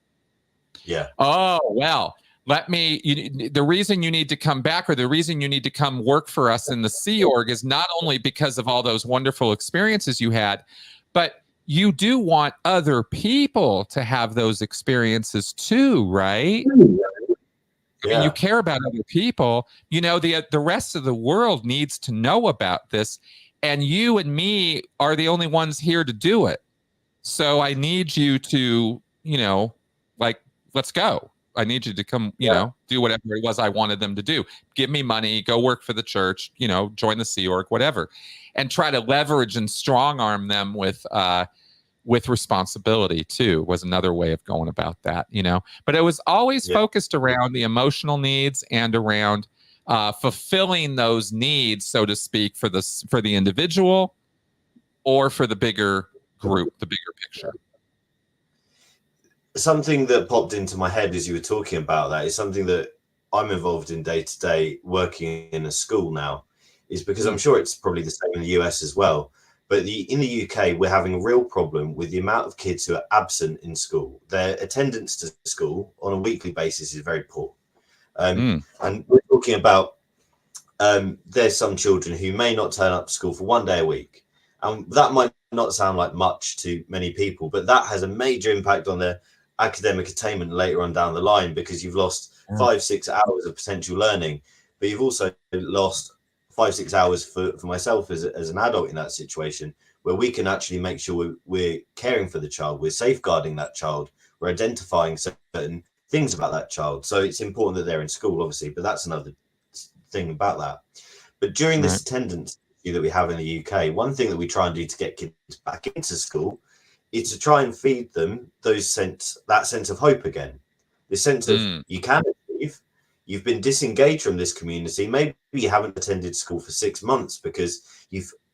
Oh, well, the reason you need to come back, or the reason you need to come work for us in the Sea Org, is not only because of all those wonderful experiences you had, but you do want other people to have those experiences too, right? I mean, you care about other people. The rest of the world needs to know about this. and you and me are the only ones here to do it. So I need you to, like, let's go. I need you to come, do whatever it was I wanted them to do. Give me money, go work for the church, join the Sea Org, whatever, and try to leverage and strong arm them with responsibility too, was another way of going about that, But it was always focused around the emotional needs and around fulfilling those needs, so to speak, for the individual or for the bigger group, the bigger picture. Something that popped into my head as you were talking about that is something that I'm involved in day to day, working in a school now, is because I'm sure it's probably the same in the US as well. But in the UK, we're having a real problem with the amount of kids who are absent in school. Their attendance to school on a weekly basis is very poor. And we're talking about there's some children who may not turn up to school for 1 day a week. And that might not sound like much to many people, but that has a major impact on their academic attainment later on down the line, because you've lost 5-6 hours of potential learning, but you've also lost 5-6 hours for myself as an adult in that situation, where we can actually make sure we're caring for the child, we're safeguarding that child, we're identifying certain things about that child. So it's important that they're in school, obviously, but that's another thing about that. But during this attendance that we have in the UK, one thing that we try and do to get kids back into school is to try and feed them that sense of hope again, this sense of you can achieve. You've been disengaged from this community. Maybe you haven't attended school for 6 months because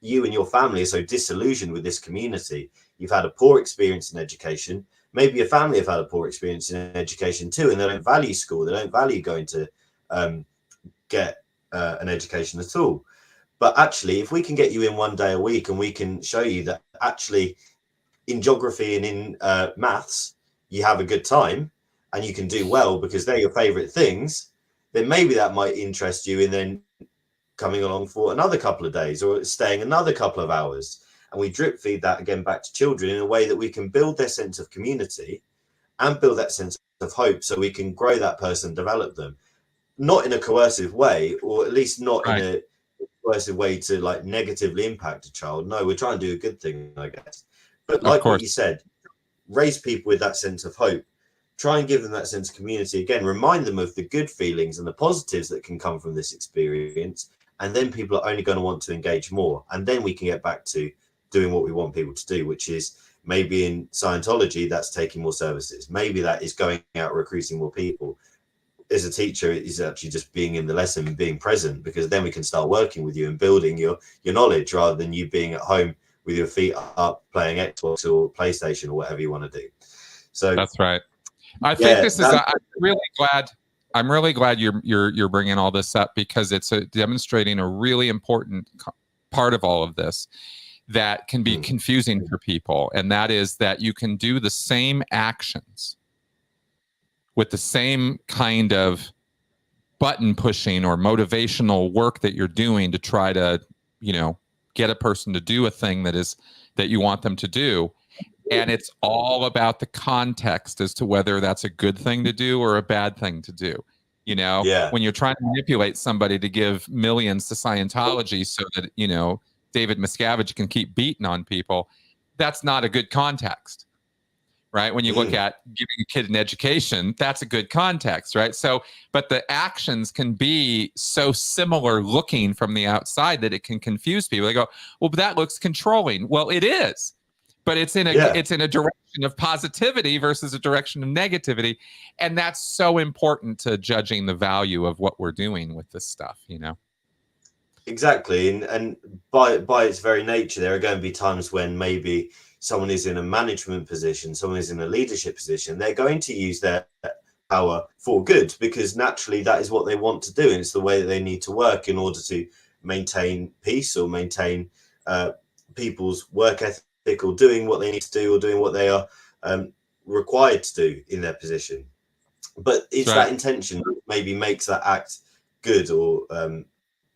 you and your family are so disillusioned with this community. You've had a poor experience in education. Maybe your family have had a poor experience in education too, and they don't value school. They don't value going to get an education at all. But actually, if we can get you in 1 day a week and we can show you that actually in geography and in maths, you have a good time and you can do well because they're your favorite things, then maybe that might interest you in then coming along for another couple of days or staying another couple of hours. And we drip feed that again back to children in a way that we can build their sense of community and build that sense of hope, so we can grow that person, develop them, not in a coercive way, or at least not in a coercive way to like negatively impact a child. No, we're trying to do a good thing, I guess. But like what you said, raise people with that sense of hope, try and give them that sense of community again, remind them of the good feelings and the positives that can come from this experience, and then people are only going to want to engage more. And then we can get back to doing what we want people to do, which is maybe in Scientology, that's taking more services. Maybe that is going out recruiting more people. As a teacher, it is actually just being in the lesson and being present, because then we can start working with you and building your knowledge, rather than you being at home with your feet up playing Xbox or PlayStation or whatever you want to do. So that's right. I think this is. I'm really glad you're bringing all this up, because it's demonstrating a really important part of all of this that can be confusing for people, and that is that you can do the same actions with the same kind of button pushing or motivational work that you're doing to try to, get a person to do a thing that you want them to do. And it's all about the context as to whether that's a good thing to do or a bad thing to do. When you're trying to manipulate somebody to give millions to Scientology so that, David Miscavige can keep beating on people, that's not a good context, right? When you look at giving a kid an education, that's a good context, right? So, but the actions can be so similar looking from the outside that it can confuse people. They go, well, but that looks controlling. Well, it is, but it's in a direction of positivity versus a direction of negativity. And that's so important to judging the value of what we're doing with this stuff, Exactly. And by its very nature, there are going to be times when maybe someone is in a management position, someone is in a leadership position, they're going to use their power for good, because naturally that is what they want to do. And it's the way that they need to work in order to maintain peace or maintain people's work ethic, or doing what they need to do, or doing what they are required to do in their position. But it's that intention that maybe makes that act good or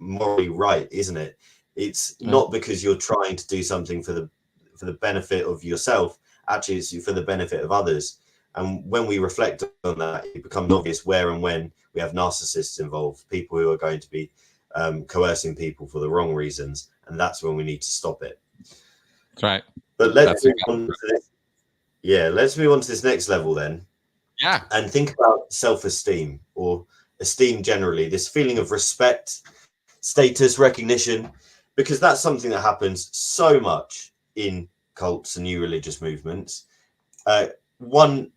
morally right, isn't it? It's not because you're trying to do something for the benefit of yourself. Actually, it's for the benefit of others. And when we reflect on that, it becomes obvious where and when we have narcissists involved, people who are going to be coercing people for the wrong reasons. and that's when we need to stop it. That's right. But let's move on to this. Yeah, let's move on to this next level then. Yeah. And think about self-esteem, or esteem generally, this feeling of respect, status, recognition, because that's something that happens so much in cults and new religious movements. One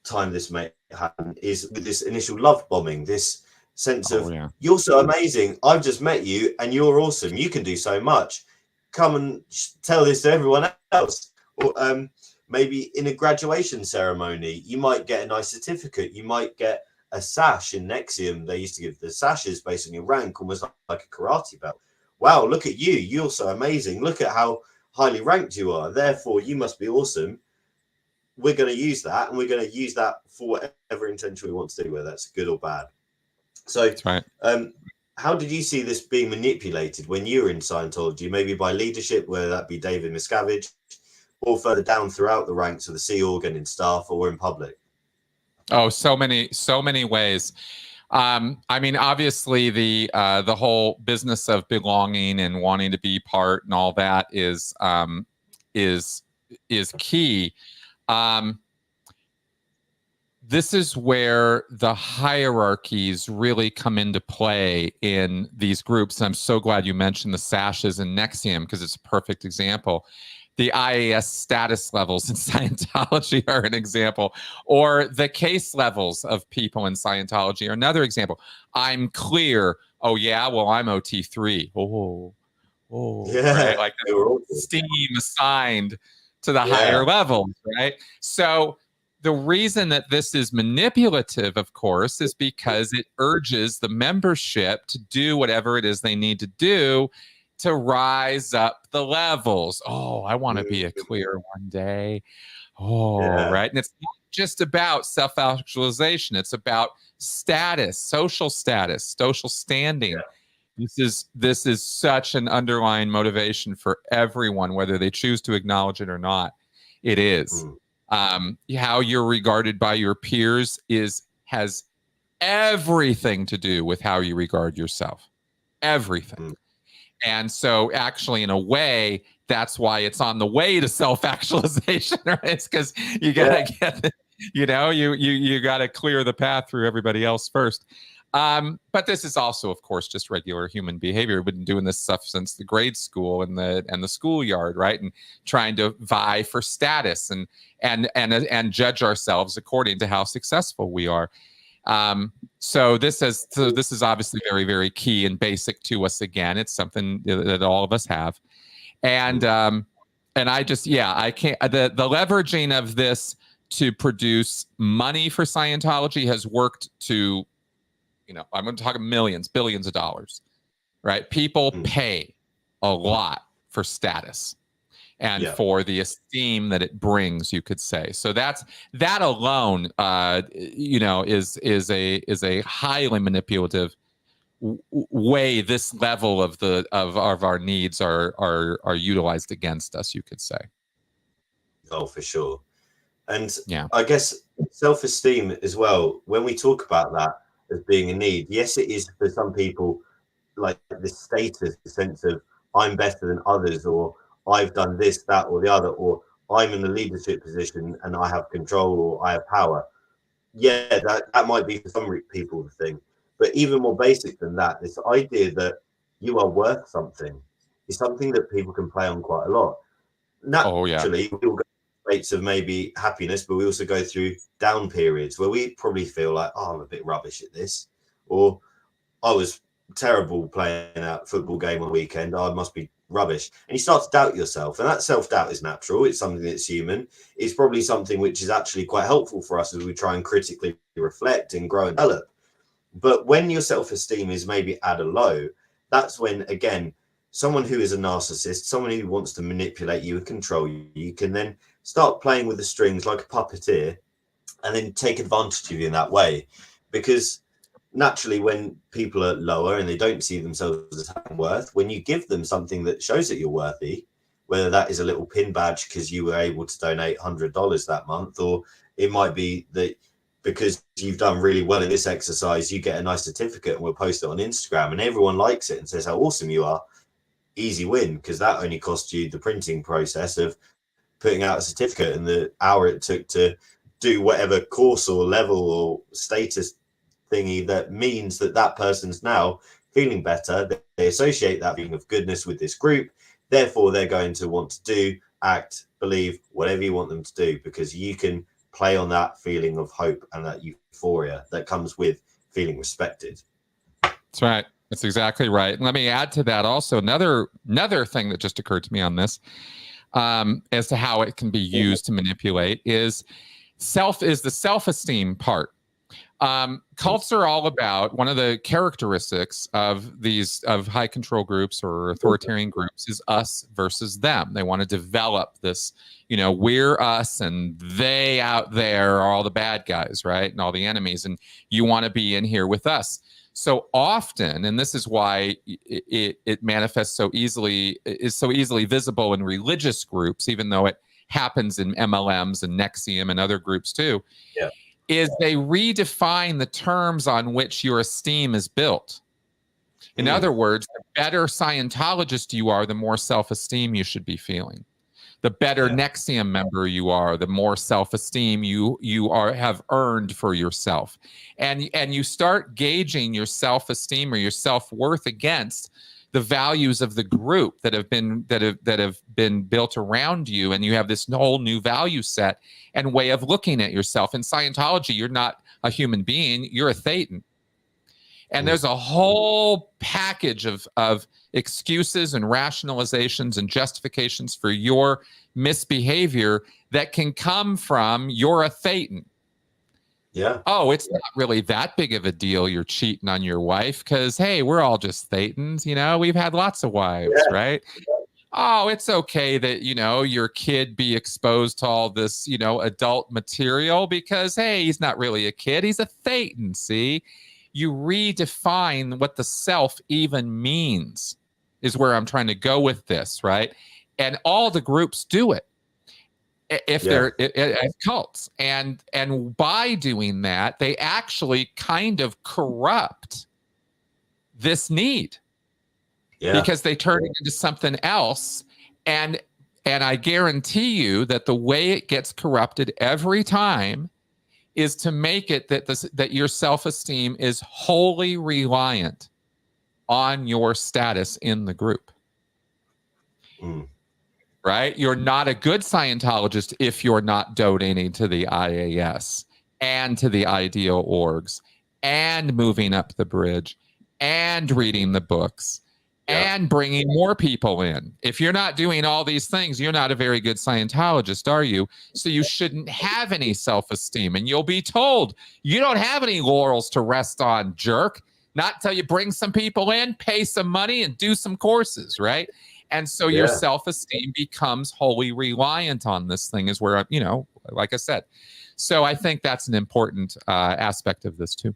time this may happen is with this initial love bombing, this sense of, you're so amazing, I've just met you and you're awesome, you can do so much, come and tell this to everyone else. Or maybe in a graduation ceremony, you might get a nice certificate, you might get a sash. In Nexium, they used to give the sashes based on your rank, almost like a karate belt. Wow, look at you, you're so amazing, look at how highly ranked you are, therefore you must be awesome. We're going to use that, and we're going to use that for whatever intention we want to do, whether that's good or bad. So that's right. How did you see this being manipulated when you were in Scientology, maybe by leadership, whether that be David Miscavige, or further down throughout the ranks of the Sea Org in staff, or in public? Oh, so many ways. I mean, obviously the whole business of belonging and wanting to be part and all that is key. This is where the hierarchies really come into play in these groups. And I'm so glad you mentioned the sashes and Nexium, because it's a perfect example. The IAS status levels in Scientology are an example, or the case levels of people in Scientology are another example. I'm clear. Oh yeah, well, I'm OT3. Yeah, right? Like steam assigned to the higher levels, right? So the reason that this is manipulative, of course, is because it urges the membership to do whatever it is they need to do to rise up the levels. Oh, I want to be a clear one day. Right. And it's not just about self-actualization. It's about status, social standing. This is such an underlying motivation for everyone, whether they choose to acknowledge it or not. It is. How you're regarded by your peers has everything to do with how you regard yourself. Everything. And so actually, in a way, that's why it's on the way to self-actualization, right? It's because you gotta get, you gotta clear the path through everybody else first. But this is also, of course, just regular human behavior. We've been doing this stuff since the grade school and the schoolyard, right? And trying to vie for status and judge ourselves according to how successful we are. So this is obviously very, very key and basic to us. Again, it's something that all of us have, and I just I can't. The leveraging of this to produce money for Scientology has worked to, I'm going to talk millions, billions of dollars, right? People pay a lot for status and for the esteem that it brings, you could say. So that alone, is a highly manipulative way this level of our needs are utilized against us, you could say. Oh, for sure. And I guess self-esteem as well, when we talk about that as being a need, yes, it is for some people, like the status, the sense of I'm better than others, or I've done this, that, or the other, or I'm in the leadership position and I have control, or I have power. Yeah, that might be for some people the thing. But even more basic than that, this idea that you are worth something is something that people can play on quite a lot. Naturally, we all go through rates of maybe happiness, but we also go through down periods where we probably feel like, oh, I'm a bit rubbish at this, or I was terrible playing a football game on the weekend, I must be rubbish. And you start to doubt yourself, and that self-doubt is natural. It's something that's human. It's probably something which is actually quite helpful for us as we try and critically reflect and grow and develop. But when your self-esteem is maybe at a low, that's when, again, someone who is a narcissist, someone who wants to manipulate you and control you can then start playing with the strings like a puppeteer and then take advantage of you in that way. Because naturally, when people are lower and they don't see themselves as having worth, when you give them something that shows that you're worthy, whether that is a little pin badge because you were able to donate $100 that month, or it might be that because you've done really well in this exercise, you get a nice certificate and we'll post it on Instagram and everyone likes it and says how awesome you are. easy win, because that only cost you the printing process of putting out a certificate and the hour it took to do whatever course or level or status thingy that means that that person's now feeling better. They associate that feeling of goodness with this group. Therefore, they're going to want to do, act, believe, whatever you want them to do, because you can play on that feeling of hope and that euphoria that comes with feeling respected. That's right. That's exactly right. And let me add to that also another thing that just occurred to me on this, as to how it can be used to manipulate is the self-esteem part. Cults are all about, one of the characteristics of high control groups or authoritarian groups is us versus them. They want to develop this, we're us and they out there are all the bad guys, right? And all the enemies, and you want to be in here with us. So often, and this is why it manifests so easily, is so easily visible in religious groups, even though it happens in MLMs and Nexium and other groups too. Yeah. Is they redefine the terms on which your esteem is built. In other words, the better Scientologist you are, the more self-esteem you should be feeling. The better Nexium member you are, the more self-esteem you have earned for yourself. And you start gauging your self-esteem or your self-worth against the values of the group that have been built around you, and you have this whole new value set and way of looking at yourself. In Scientology, you're not a human being, you're a Thetan. And there's a whole package of excuses and rationalizations and justifications for your misbehavior that can come from you're a Thetan. Yeah. Oh, it's not really that big of a deal you're cheating on your wife because, hey, we're all just Thetans, we've had lots of wives, right? Oh, it's okay that, your kid be exposed to all this, adult material because, hey, he's not really a kid. He's a Thetan, see? You redefine what the self even means is where I'm trying to go with this, right? And all the groups do it. If they're as cults, and by doing that, they actually kind of corrupt this need, because they turn it into something else. And I guarantee you that the way it gets corrupted every time is to make it that your self-esteem is wholly reliant on your status in the group. Right? You're not a good Scientologist if you're not donating to the IAS and to the ideal orgs and moving up the bridge and reading the books and bringing more people in. If you're not doing all these things, you're not a very good Scientologist, are you? So you shouldn't have any self-esteem, and you'll be told you don't have any laurels to rest on, jerk. Not until you bring some people in, pay some money, and do some courses, right? And so your self-esteem becomes wholly reliant on this thing, is where, like I said. So I think that's an important aspect of this too.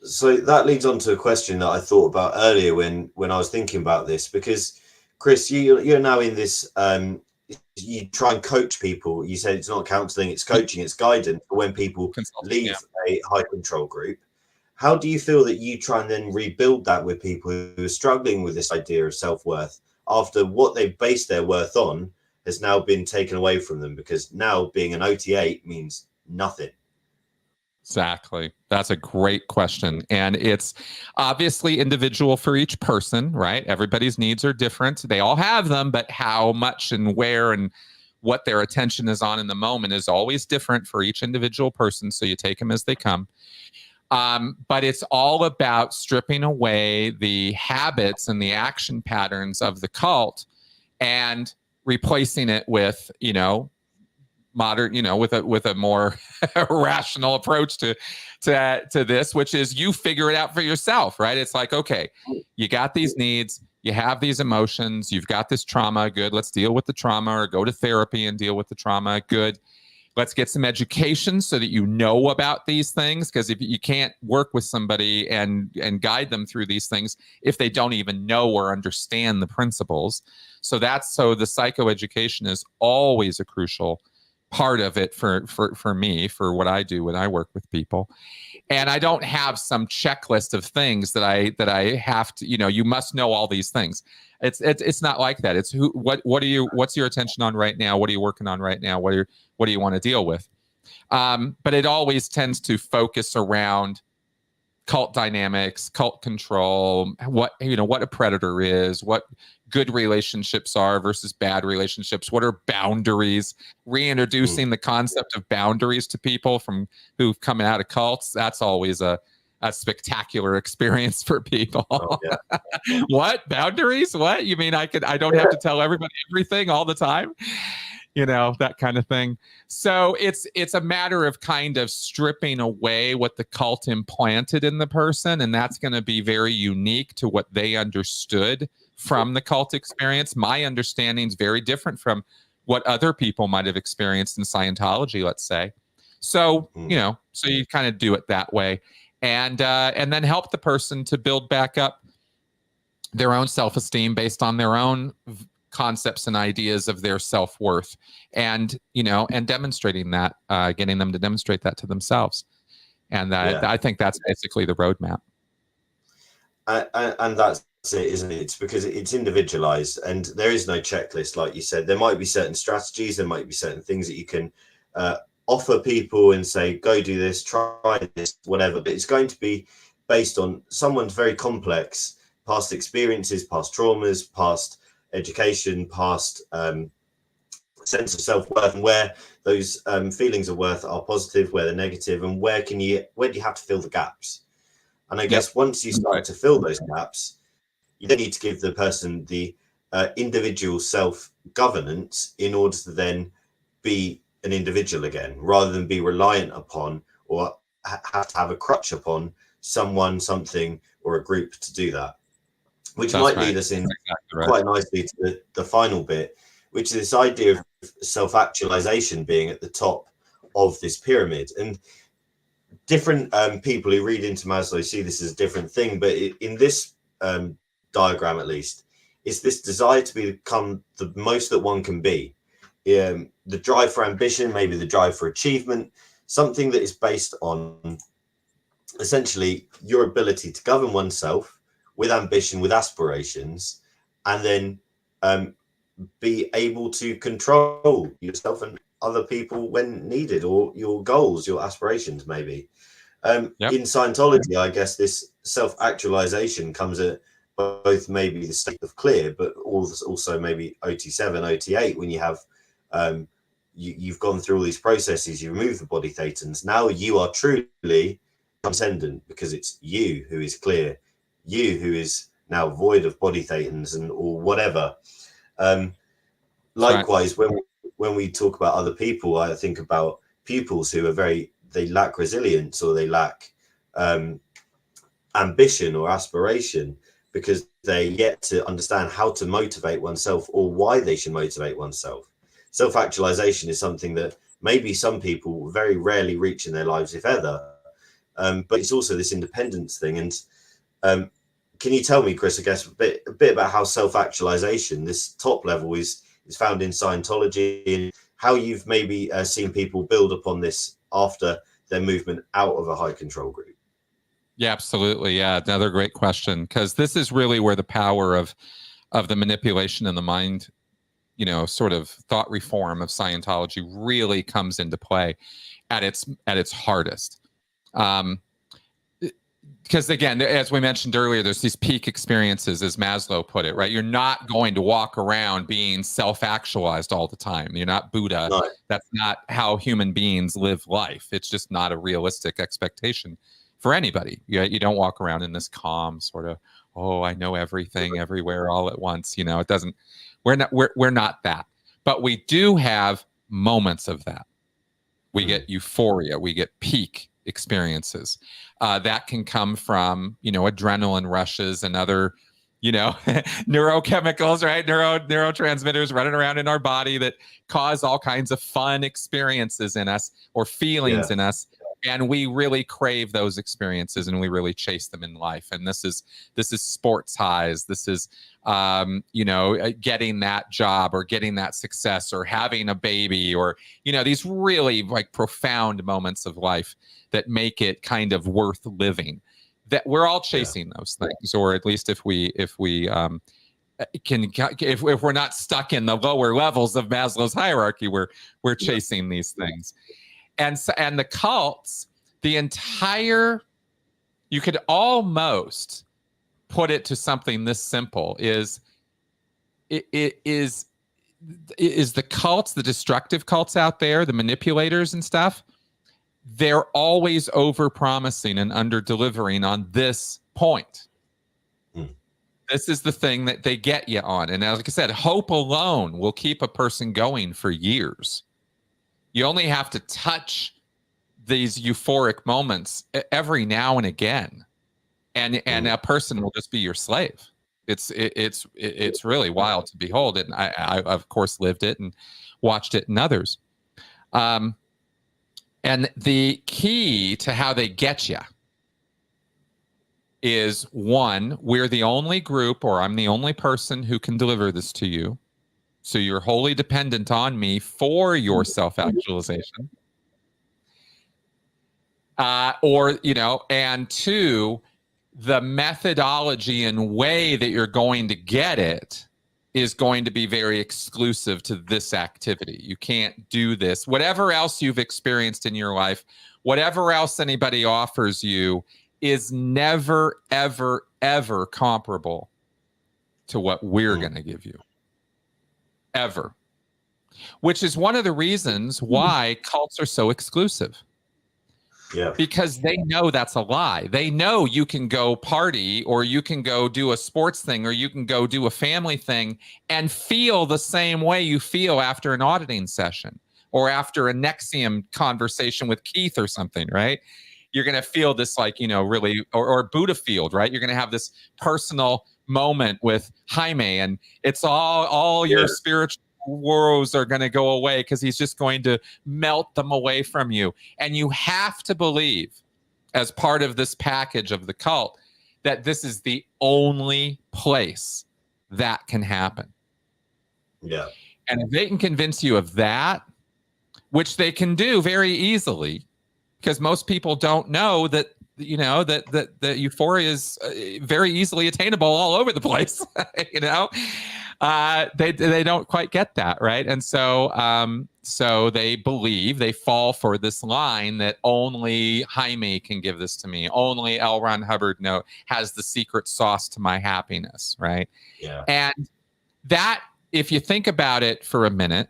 So that leads on to a question that I thought about earlier when I was thinking about this, because Chris, you're now in this, you try and coach people. You said it's not counseling, it's coaching, it's guidance for when people leave a high control group. How do you feel that you try and then rebuild that with people who are struggling with this idea of self-worth after what they base their worth on has now been taken away from them, because now being an OT8 means nothing? Exactly. That's a great question. And it's obviously individual for each person, right? Everybody's needs are different. They all have them, but how much and where and what their attention is on in the moment is always different for each individual person. So you take them as they come. But it's all about stripping away the habits and the action patterns of the cult and replacing it with, modern, with a more rational approach to this, which is you figure it out for yourself, right? It's like, okay, you got these needs, you have these emotions, you've got this trauma, good, let's deal with the trauma, or go to therapy and deal with the trauma, good. Let's get some education so that you know about these things, because if you can't work with somebody and guide them through these things if they don't even know or understand the principles. So the psychoeducation is always a crucial part of it for me, for what I do when I work with people. And I don't have some checklist of things that I have to, you must know all these things. It's not like that. It's what's your attention on right now? What are you working on right now? What do you want to deal with? But it always tends to focus around cult dynamics, cult control, what a predator is, what good relationships are versus bad relationships, what are boundaries, reintroducing the concept of boundaries to people who've come out of cults. That's always a spectacular experience for people. Oh, yeah. What boundaries? What you mean? I don't have to tell everybody everything all the time, that kind of thing. So it's a matter of kind of stripping away what the cult implanted in the person, and that's going to be very unique to what they understood from the cult experience. My understanding is very different from what other people might have experienced in Scientology, let's say. So so you kind of do it that way, and then help the person to build back up their own self-esteem based on their own concepts and ideas of their self-worth, and demonstrating that, getting them to demonstrate that to themselves. And I think that's basically the roadmap. And that's it, isn't it? It's because it's individualized, and there is no checklist, like you said. There might be certain strategies, there might be certain things that you can offer people and say, go do this, try this, whatever. But it's going to be based on someone's very complex past experiences, past traumas, past education, past sense of self-worth, and where those feelings of worth are positive, where they're negative, and where do you have to fill the gaps. And I guess once you start to fill those gaps, you then need to give the person the individual self-governance in order to then be an individual again, rather than be reliant upon or have to have a crutch upon someone, something, or a group to do that. Which might lead us in quite nicely to the final bit, which is this idea of self-actualization being at the top of this pyramid. And different people who read into Maslow see this as a different thing, but in this diagram, at least, it's this desire to become the most that one can be. The drive for ambition, maybe the drive for achievement, something that is based on essentially your ability to govern oneself with ambition, with aspirations, and then be able to control yourself and other people when needed, or your goals, your aspirations, maybe. In Scientology, I guess this self-actualization comes at both maybe the state of clear, but also maybe OT7, OT8, when you have you've gone through all these processes, you remove the body thetans. Now you are truly transcendent, because it's you who is clear, you who is now void of body thetans or whatever. Likewise, when we talk about other people, I think about pupils who are they lack resilience, or they lack ambition or aspiration, because they're yet to understand how to motivate oneself or why they should motivate oneself. Self-actualization is something that maybe some people very rarely reach in their lives, if ever. But it's also this independence thing. And can you tell me, Chris, I guess a bit about how self-actualization, this top level, is found in Scientology, and how you've maybe seen people build upon this after their movement out of a high control group? Yeah, absolutely. Yeah, another great question, because this is really where the power of the manipulation in the mind, sort of thought reform of Scientology really comes into play at its hardest. Because again, as we mentioned earlier, there's these peak experiences, as Maslow put it, right? You're not going to walk around being self-actualized all the time. You're not Buddha. No. That's not how human beings live life. It's just not a realistic expectation for anybody. You don't walk around in this calm sort of, oh, I know everything everywhere all at once. It doesn't. We're not that. But we do have moments of that. We get euphoria. We get peak experiences that can come from adrenaline rushes and other neurochemicals, right? Neurotransmitters running around in our body that cause all kinds of fun experiences in us, or feelings in us. And we really crave those experiences, and we really chase them in life. And this is sports highs. This is, getting that job or getting that success or having a baby, or, these really like profound moments of life that make it kind of worth living. That we're all chasing those things, or at least if we're not stuck in the lower levels of Maslow's hierarchy, we're chasing these things. And the cults, you could almost put it to something this simple: is the cults, the destructive cults out there, the manipulators and stuff, they're always over promising and under delivering on this point. This is the thing that they get you on. And like I said, hope alone will keep a person going for years. You only have to touch these euphoric moments every now and again, and a person will just be your slave. It's really wild to behold it. And I of course lived it and watched it in others. And the key to how they get you is, one, we're the only group, or I'm the only person who can deliver this to you. So you're wholly dependent on me for your self-actualization. And two, the methodology and way that you're going to get it is going to be very exclusive to this activity. You can't do this. Whatever else you've experienced in your life, whatever else anybody offers you, is never, ever, ever comparable to what we're going to give you. Ever. Which is one of the reasons why cults are so exclusive. Yeah. Because they know that's a lie. They know you can go party, or you can go do a sports thing, or you can go do a family thing and feel the same way you feel after an auditing session or after a Nexium conversation with Keith or something, right? You're going to feel this really, or Buddha field, right? You're going to have this personal moment with Jaime, and it's all your spiritual woes are going to go away because he's just going to melt them away from you. And you have to believe, as part of this package of the cult, that this is the only place that can happen. Yeah. And if they can convince you of that, which they can do very easily, because most people don't know that that euphoria is very easily attainable all over the place. They don't quite get that, right? And so they believe, they fall for this line that only Jaime can give this to me, only L. Ron Hubbard has the secret sauce to my happiness, right? Yeah. And that, if you think about it for a minute,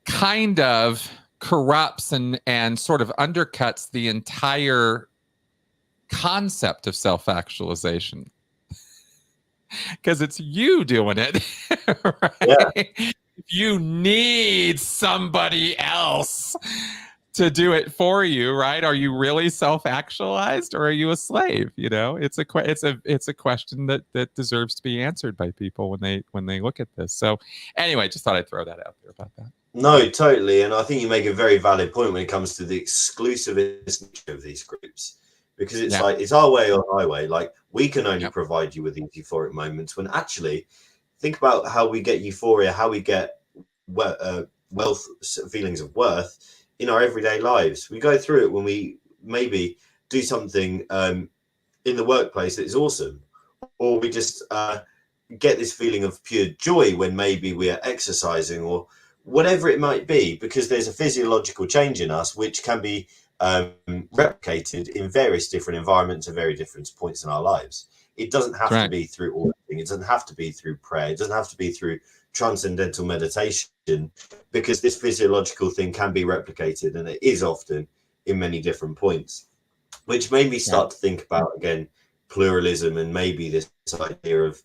kind of corrupts and sort of undercuts the entire concept of self-actualization, because it's you doing it, right? Yeah. You need somebody else to do it for you, right? Are you really self-actualized, or are you a slave? It's a question that deserves to be answered by people when they look at this. So anyway, just thought I'd throw that out there about that. No, totally. And I think you make a very valid point when it comes to the exclusivist nature of these groups, because it's like, it's our way or highway. Like, we can only provide you with these euphoric moments, when actually think about how we get euphoria, how we get wealth, feelings of worth in our everyday lives. We go through it when we maybe do something in the workplace that is awesome, or we just get this feeling of pure joy when maybe we are exercising, or whatever it might be, because there's a physiological change in us which can be replicated in various different environments at very different points in our lives. It doesn't have to be through auditing. It doesn't have to be through prayer. It doesn't have to be through transcendental meditation, because this physiological thing can be replicated, and it is often in many different points, which made me start to think about, again, pluralism, and maybe this idea of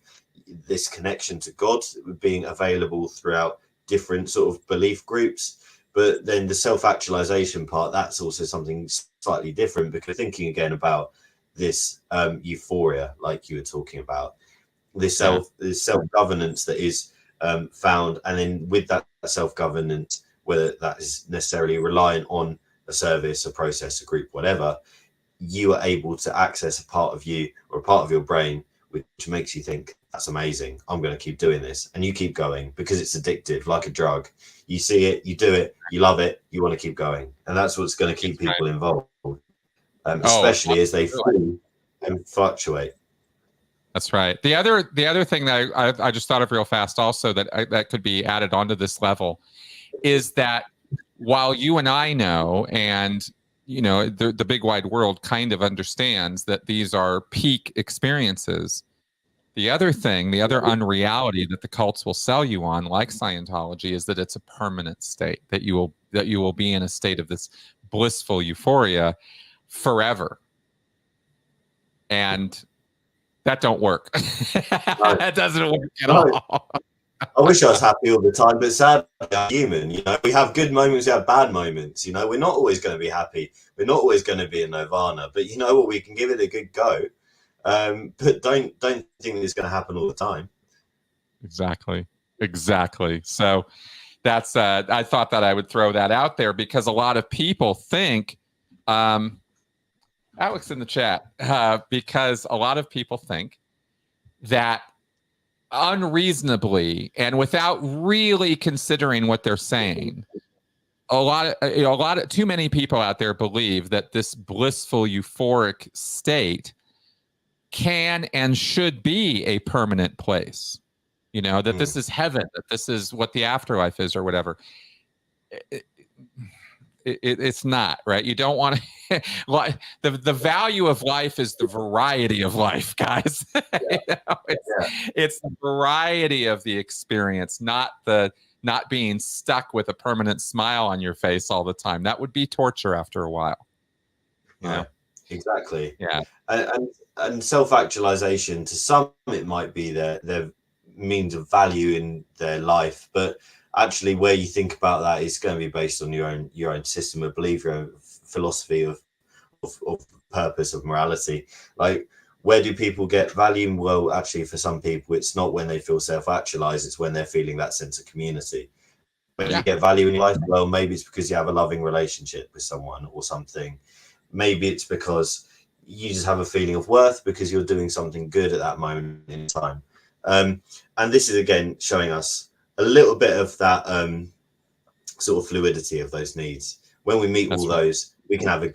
this connection to God being available throughout different sort of belief groups. But then the self-actualization part, that's also something slightly different, because thinking again about this euphoria, like you were talking about, this self-governance that is found, and then with that self-governance, whether that is necessarily reliant on a service, a process, a group, whatever, you are able to access a part of you or a part of your brain which makes you think, that's amazing, I'm going to keep doing this, and you keep going because it's addictive, like a drug. You see it, you do it, you love it, you want to keep going, and that's what's going to keep people involved, especially as they fall and fluctuate. That's right. The other thing that I just thought of real fast also that could be added onto this level is that while you and I know, and the big wide world kind of understands that these are peak experiences, the other unreality that the cults will sell you on, like Scientology, is that it's a permanent state, that you will be in a state of this blissful euphoria forever. And that don't work. No. That doesn't work at all. I wish I was happy all the time, but sadly, I'm human. We have good moments, we have bad moments. We're not always going to be happy. We're not always going to be in nirvana. But you know what? We can give it a good go. But don't think it's going to happen all the time. Exactly. So that's I thought that I would throw that out there because a lot of people think. Alex in the chat, because a lot of people think that unreasonably and without really considering what they're saying, too many people out there believe that this blissful euphoric state can and should be a permanent place, that this is heaven, that this is what the afterlife is or whatever. It's not, right? You don't want to the value of life is the variety of life, guys. It's the variety of the experience, not being stuck with a permanent smile on your face all the time. That would be torture after a while. Yeah, exactly. Yeah. And self-actualization, to some it might be their means of value in their life, but actually where you think about that is going to be based on your own system of belief, your own philosophy of purpose, of morality. Like, where do people get value? Well, actually, for some people, it's not when they feel self-actualized, it's when they're feeling that sense of community. When you get value in your life, well, maybe it's because you have a loving relationship with someone or something. Maybe it's because you just have a feeling of worth because you're doing something good at that moment in time. And this is, again, showing us a little bit of that sort of fluidity of those needs. When we meet all those, we can have a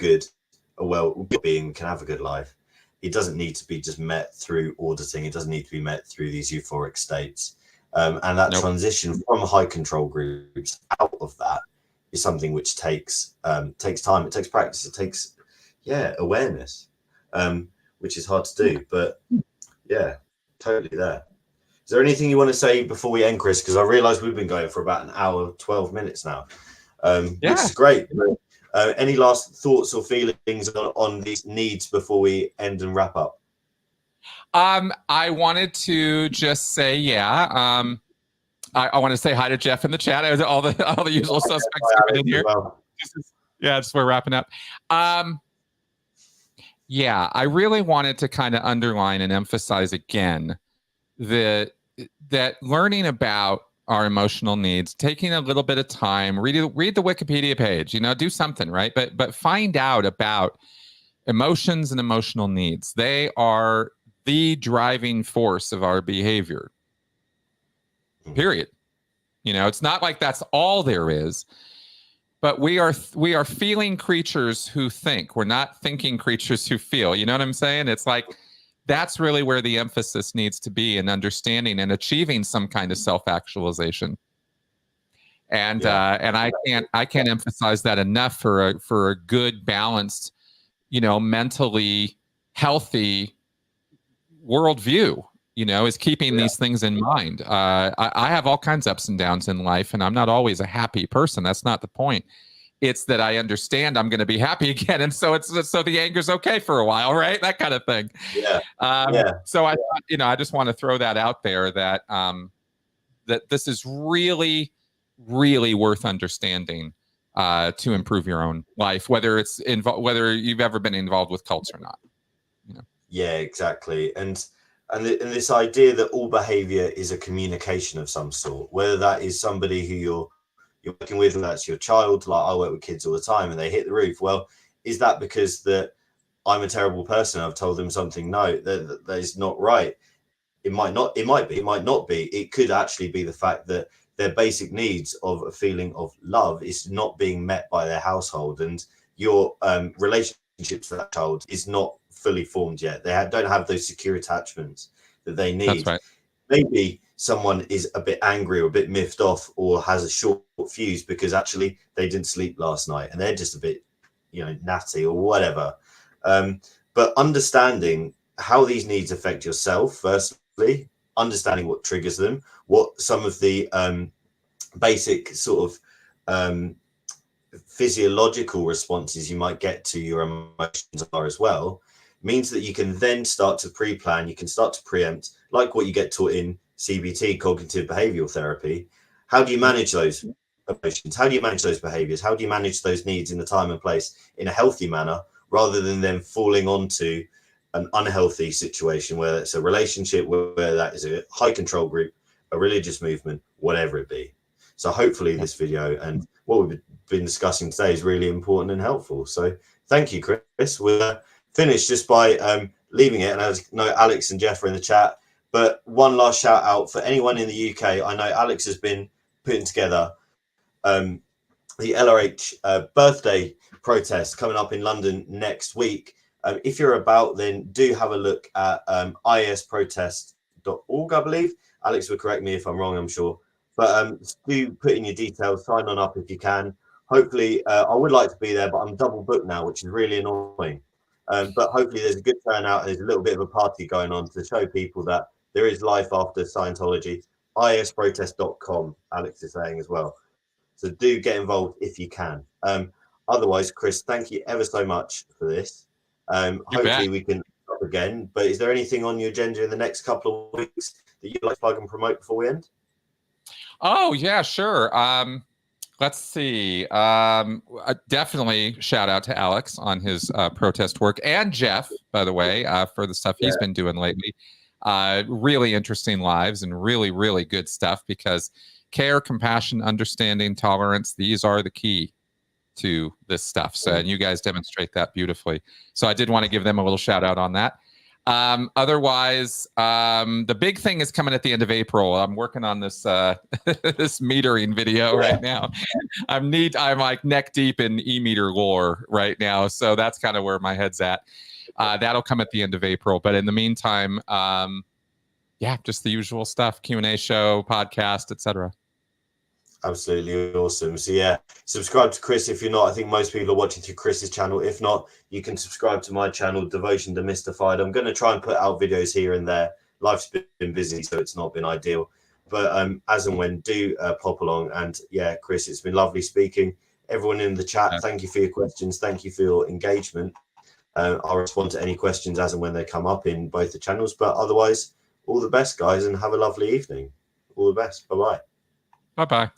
well-being, we can have a good life. It doesn't need to be just met through auditing. It doesn't need to be met through these euphoric states. And that transition from high control groups out of that is something which takes time. It takes practice. It takes, awareness, which is hard to do. But yeah, totally there. Is there anything you want to say before we end, Chris? Because I realise we've been going for about an hour, 12 minutes now, which is great. Any last thoughts or feelings on these needs before we end and wrap up? I wanted to just say, I want to say hi to Jeff in the chat. All the usual suspects have been in here. Well. Just we're wrapping up. I really wanted to kind of underline and emphasize again that learning about our emotional needs, taking a little bit of time, read the Wikipedia page, do something, right? But find out about emotions and emotional needs. They are the driving force of our behavior. Period. It's not like that's all there is, but we are feeling creatures who think. We're not thinking creatures who feel. You know what I'm saying? It's like, that's really where the emphasis needs to be in understanding and achieving some kind of self-actualization. And I can't emphasize that enough for a good, balanced, mentally healthy worldview. Is keeping these things in mind. I have all kinds of ups and downs in life, and I'm not always a happy person. That's not the point. It's that I understand I'm going to be happy again, and so the anger's okay for a while, right? That kind of thing. So I thought, I just want to throw that out there that that this is really, really worth understanding to improve your own life, whether you've ever been involved with cults or not. Yeah, exactly. And this idea that all behavior is a communication of some sort, whether that is somebody who you're you're working with, whether that's your child, like I work with kids all the time and they hit the roof. Well, is that because that I'm a terrible person? I've told them something. No, that is not right. It might not be. It could actually be the fact that their basic needs of a feeling of love is not being met by their household, and your relationship to that child is not fully formed yet. They don't have those secure attachments that they need. That's right. Maybe someone is a bit angry or a bit miffed off or has a short fuse because actually they didn't sleep last night and they're just a bit, natty or whatever. But understanding how these needs affect yourself, firstly, understanding what triggers them, what some of the basic sort of physiological responses you might get to your emotions are as well, means that you can then start to pre-plan, you can start to preempt, like what you get taught in CBT, cognitive behavioral therapy. How do you manage those emotions? How do you manage those behaviors? How do you manage those needs in the time and place in a healthy manner, rather than them falling onto an unhealthy situation, whether it's a relationship, whether that is a high control group, a religious movement, whatever it be. So hopefully this video and what we've been discussing today is really important and helpful. So thank you, Chris. We'll finish just by leaving it. And I know Alex and Jeff are in the chat, but one last shout out for anyone in the UK. I know Alex has been putting together the LRH birthday protest coming up in London next week. If you're about, then do have a look at isprotest.org, I believe. Alex will correct me if I'm wrong, I'm sure. But do put in your details, sign on up if you can. Hopefully, I would like to be there, but I'm double booked now, which is really annoying. But hopefully there's a good turnout. There's a little bit of a party going on to show people that there is life after Scientology. isprotest.com, Alex is saying as well. So do get involved if you can. Otherwise, Chris, thank you ever so much for this. Hopefully we can talk again. But is there anything on your agenda in the next couple of weeks that you'd like to plug and promote before we end? Oh, yeah, sure. Let's see. Definitely shout out to Alex on his protest work, and Jeff, by the way, for the stuff he's been doing lately. Really interesting lives and really, really good stuff, because care, compassion, understanding, tolerance, these are the key to this stuff. So, and you guys demonstrate that beautifully. So I did want to give them a little shout out on that. Otherwise, the big thing is coming at the end of April. I'm working on this this metering video right now. I'm like neck deep in e-meter lore right now, so that's kind of where my head's at. That'll come at the end of April, but in the meantime, yeah, just the usual stuff: Q&A show, podcast, etc. Absolutely awesome. So yeah, subscribe to Chris if you're not. I think most people are watching through Chris's channel. If not, you can subscribe to my channel, Devotion Demystified. I'm going to try and put out videos here and there. Life's been busy, so it's not been ideal. But as and when, do pop along. And yeah, Chris, it's been lovely speaking. Everyone in the chat, thank you for your questions. Thank you for your engagement. I'll respond to any questions as and when they come up in both the channels. But otherwise, all the best, guys, and have a lovely evening. All the best. Bye-bye. Bye-bye.